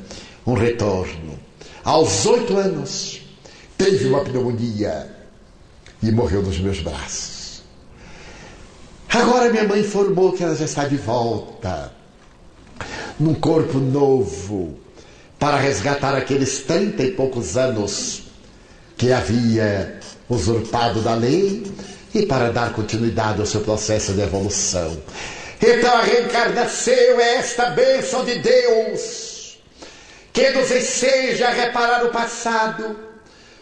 um retorno. Aos 8 anos, teve uma pneumonia e morreu nos meus braços. Agora minha mãe informou que ela já está de volta, num corpo novo, para resgatar aqueles 30 e poucos anos que havia usurpado da lei e para dar continuidade ao seu processo de evolução. Então a reencarnação é esta bênção de Deus que nos enseja a reparar o passado,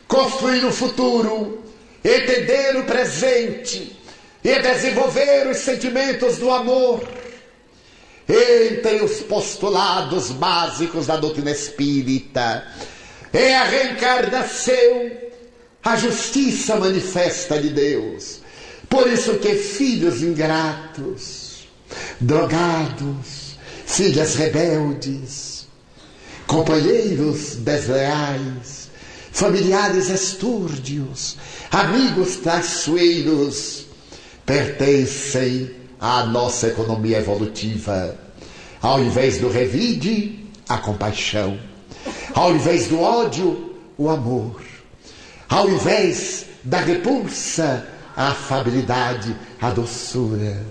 construir o futuro, entender o presente e desenvolver os sentimentos do amor. Entre os postulados básicos da doutrina espírita é a reencarnação, a justiça manifesta de Deus. Por isso que filhos ingratos, drogados, filhas rebeldes, companheiros desleais, familiares estúrdios, amigos traiçoeiros, pertencem à nossa economia evolutiva. Ao invés do revide, a compaixão. Ao invés do ódio, o amor. Ao invés da repulsa, a afabilidade, a doçura.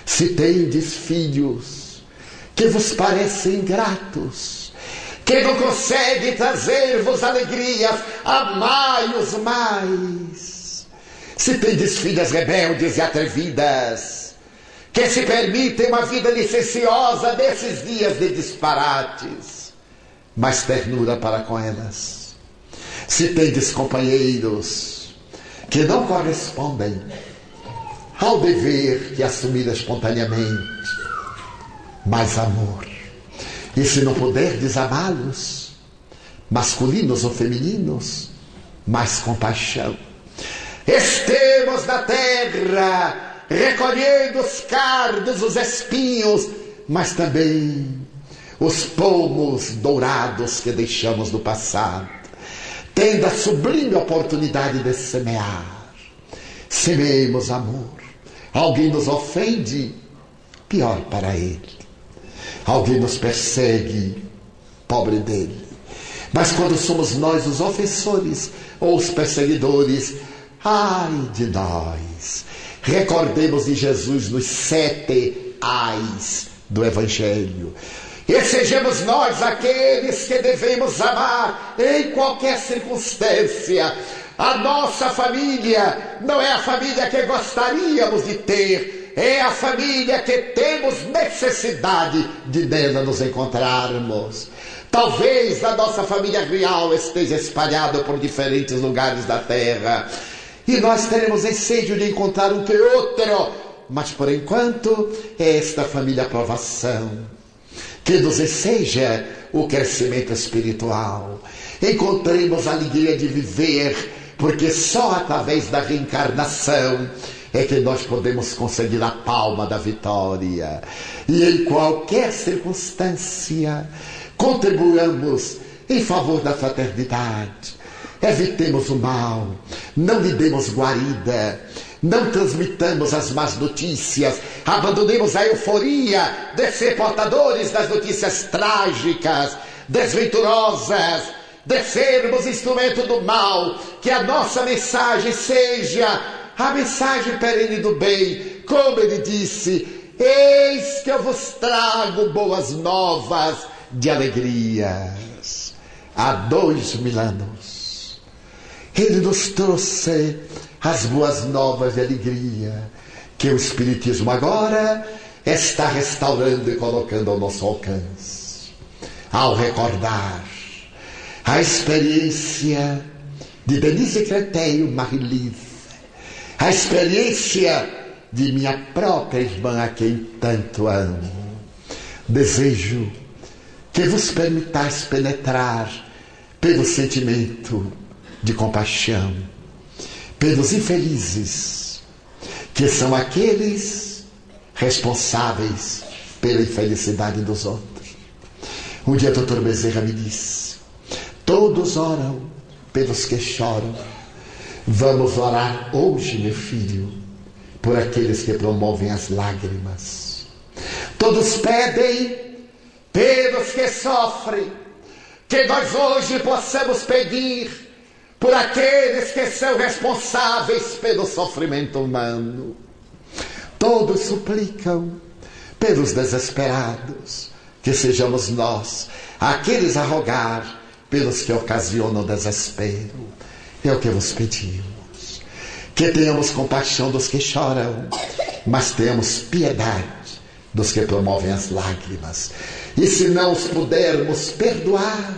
Se tendes filhos que vos parecem ingratos, que não conseguem trazer-vos alegrias, amai-os mais. Se tendes filhas rebeldes e atrevidas, que se permitem uma vida licenciosa desses dias de disparates, mais ternura para com elas. Se tendes companheiros que não correspondem ao dever que assumiram espontaneamente, mais amor. E se não puderdes amá-los, masculinos ou femininos, mais compaixão. Estemos na terra, recolhendo os cardos, os espinhos, mas também os pomos dourados que deixamos no passado, tendo a sublime oportunidade de semear. Semeemos amor. Alguém nos ofende, pior para ele. Alguém nos persegue, pobre dele. Mas quando somos nós os ofensores ou os perseguidores, ai de nós. Recordemos de Jesus nos 7 ais do Evangelho. E sejamos nós aqueles que devemos amar em qualquer circunstância. A nossa família não é a família que gostaríamos de ter, é a família que temos necessidade de nela nos encontrarmos. Talvez a nossa família real esteja espalhada por diferentes lugares da terra, e nós teremos ensejo de encontrar um que outro, mas por enquanto é esta família aprovação que nos enseja o crescimento espiritual. Encontremos a alegria de viver, porque só através da reencarnação é que nós podemos conseguir a palma da vitória. E em qualquer circunstância, contribuamos em favor da fraternidade. Evitemos o mal, não lhe demos guarida, não transmitamos as más notícias, abandonemos a euforia de ser portadores das notícias trágicas, desventurosas, de sermos instrumento do mal. Que a nossa mensagem seja a mensagem perene do bem, como ele disse: eis que eu vos trago boas novas de alegrias. Há 2000 anos ele nos trouxe as boas novas de alegria, que o Espiritismo agora está restaurando e colocando ao nosso alcance. Ao recordar a experiência de Denise Creteil Marie-Lise, a experiência de minha própria irmã, a quem tanto amo. Desejo que vos permitais penetrar pelo sentimento de compaixão pelos infelizes, que são aqueles responsáveis pela infelicidade dos outros. Um dia o Dr. Bezerra me disse: todos oram pelos que choram. Vamos orar hoje, meu filho, por aqueles que promovem as lágrimas. Todos pedem pelos que sofrem. Que nós hoje possamos pedir por aqueles que são responsáveis pelo sofrimento humano. Todos suplicam pelos desesperados. Que sejamos nós aqueles a rogar pelos que ocasionam desespero. É o que vos pedimos. Que tenhamos compaixão dos que choram, mas tenhamos piedade dos que promovem as lágrimas. E se não os pudermos perdoar,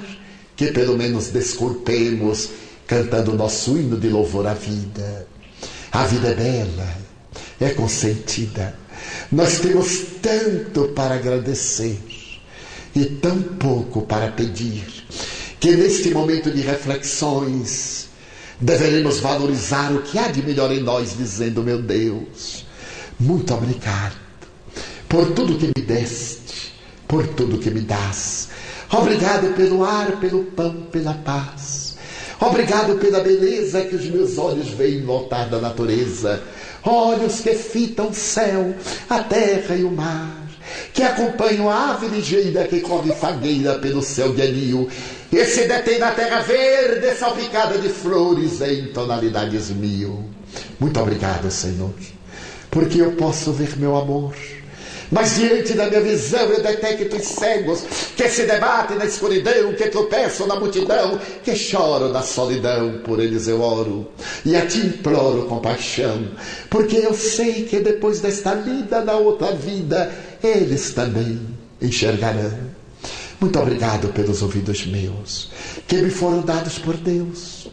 que pelo menos desculpemos cantando o nosso hino de louvor à vida. A vida é bela, é consentida. Nós temos tanto para agradecer e tão pouco para pedir, que neste momento de reflexões deveremos valorizar o que há de melhor em nós, dizendo: meu Deus, muito obrigado por tudo que me deste, por tudo que me dás. Obrigado pelo ar, pelo pão, pela paz. Obrigado pela beleza que os meus olhos veem voltar da natureza. Olhos que fitam o céu, a terra e o mar, que acompanham a ave ligeira que corre fagueira pelo céu de anil e se detém na terra verde salpicada de flores em tonalidades mil. Muito obrigado, Senhor, porque eu posso ver meu amor. Mas diante da minha visão eu detecto os cegos que se debatem na escuridão, que tropeçam na multidão, que choram na solidão. Por eles eu oro e a ti imploro compaixão, porque eu sei que depois desta vida, na outra vida, eles também enxergarão. Muito obrigado pelos ouvidos meus, que me foram dados por Deus.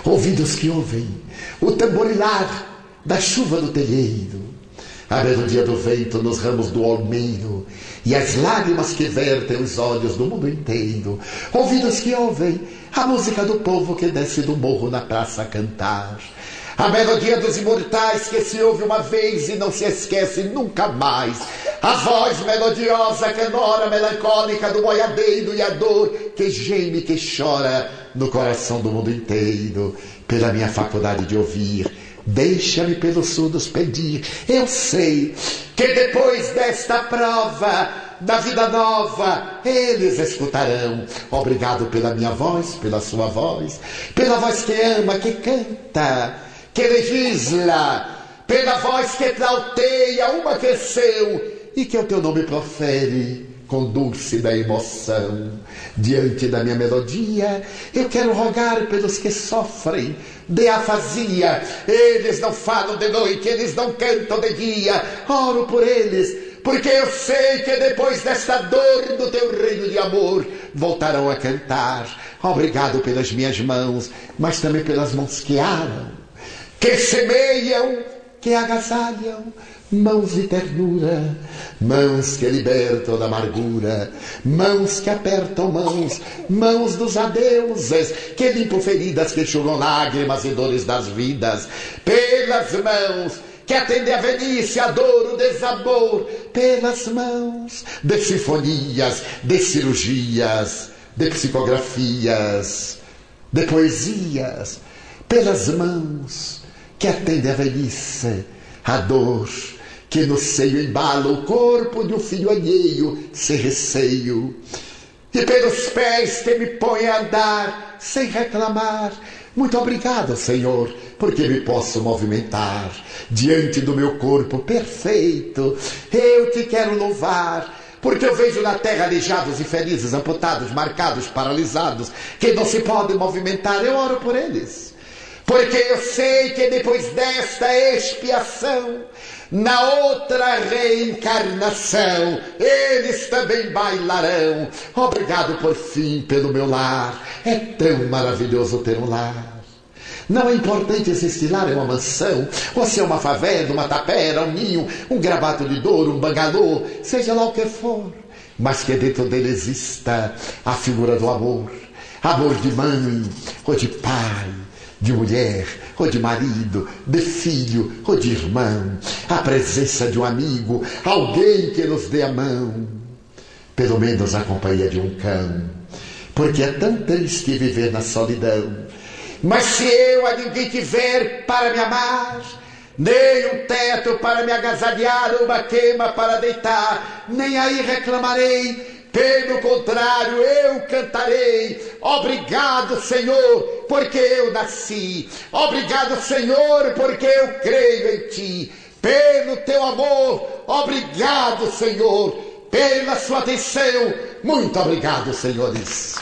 Ouvidos que ouvem o tamborilar da chuva no telheiro, a melodia do vento nos ramos do olmeiro e as lágrimas que vertem os olhos do mundo inteiro. Ouvidos que ouvem a música do povo que desce do morro na praça a cantar. A melodia dos imortais que se ouve uma vez e não se esquece nunca mais. A voz melodiosa, canora, melancólica do boiadeiro e a dor que geme, que chora no coração do mundo inteiro. Pela minha faculdade de ouvir, deixa-me pelos surdos pedir. Eu sei que depois desta prova da vida nova, eles escutarão. Obrigado pela minha voz, pela sua voz, pela voz que ama, que canta, que legisla, pela voz que trauteia uma que é seu e que o teu nome profere com dulce da emoção. Diante da minha melodia, eu quero rogar pelos que sofrem de afasia. Eles não falam de noite, eles não cantam de dia. Oro por eles, porque eu sei que depois desta dor do teu reino de amor, voltarão a cantar. Obrigado pelas minhas mãos, mas também pelas mãos que aram, que semeiam, que agasalham. Mãos de ternura, mãos que libertam da amargura, mãos que apertam mãos, mãos dos adeuses, que limpam feridas, que enxugam lágrimas e dores das vidas, pelas mãos que atendem a velhice, a dor, o desamor, pelas mãos de sinfonias, de cirurgias, de psicografias, de poesias, pelas mãos que atendem a velhice, a dor, que no seio embala o corpo de um filho alheio sem receio, e pelos pés que me põem a andar sem reclamar. Muito obrigado, Senhor, porque me posso movimentar diante do meu corpo perfeito. Eu te quero louvar, porque eu vejo na terra aleijados, infelizes, amputados, marcados, paralisados, que não se podem movimentar. Eu oro por eles, porque eu sei que depois desta expiação, na outra reencarnação, eles também bailarão. Obrigado por fim pelo meu lar. É tão maravilhoso ter um lar. Não é importante se este lar é uma mansão, ou se é uma favela, uma tapera, um ninho, um gravado de dor, um bangalô, seja lá o que for, mas que dentro dele exista a figura do amor. Amor de mãe, ou de pai, de mulher, ou de marido, de filho, ou de irmão. A presença de um amigo, alguém que nos dê a mão. Pelo menos a companhia de um cão. Porque é tão triste viver na solidão. Mas se eu a ninguém tiver para me amar, nem um teto para me agasalhar, uma cama para deitar, nem aí reclamarei. Pelo contrário, eu cantarei: obrigado, Senhor, porque eu nasci. Obrigado, Senhor, porque eu creio em Ti. Pelo Teu amor, obrigado, Senhor. Pela Sua atenção, muito obrigado, senhores.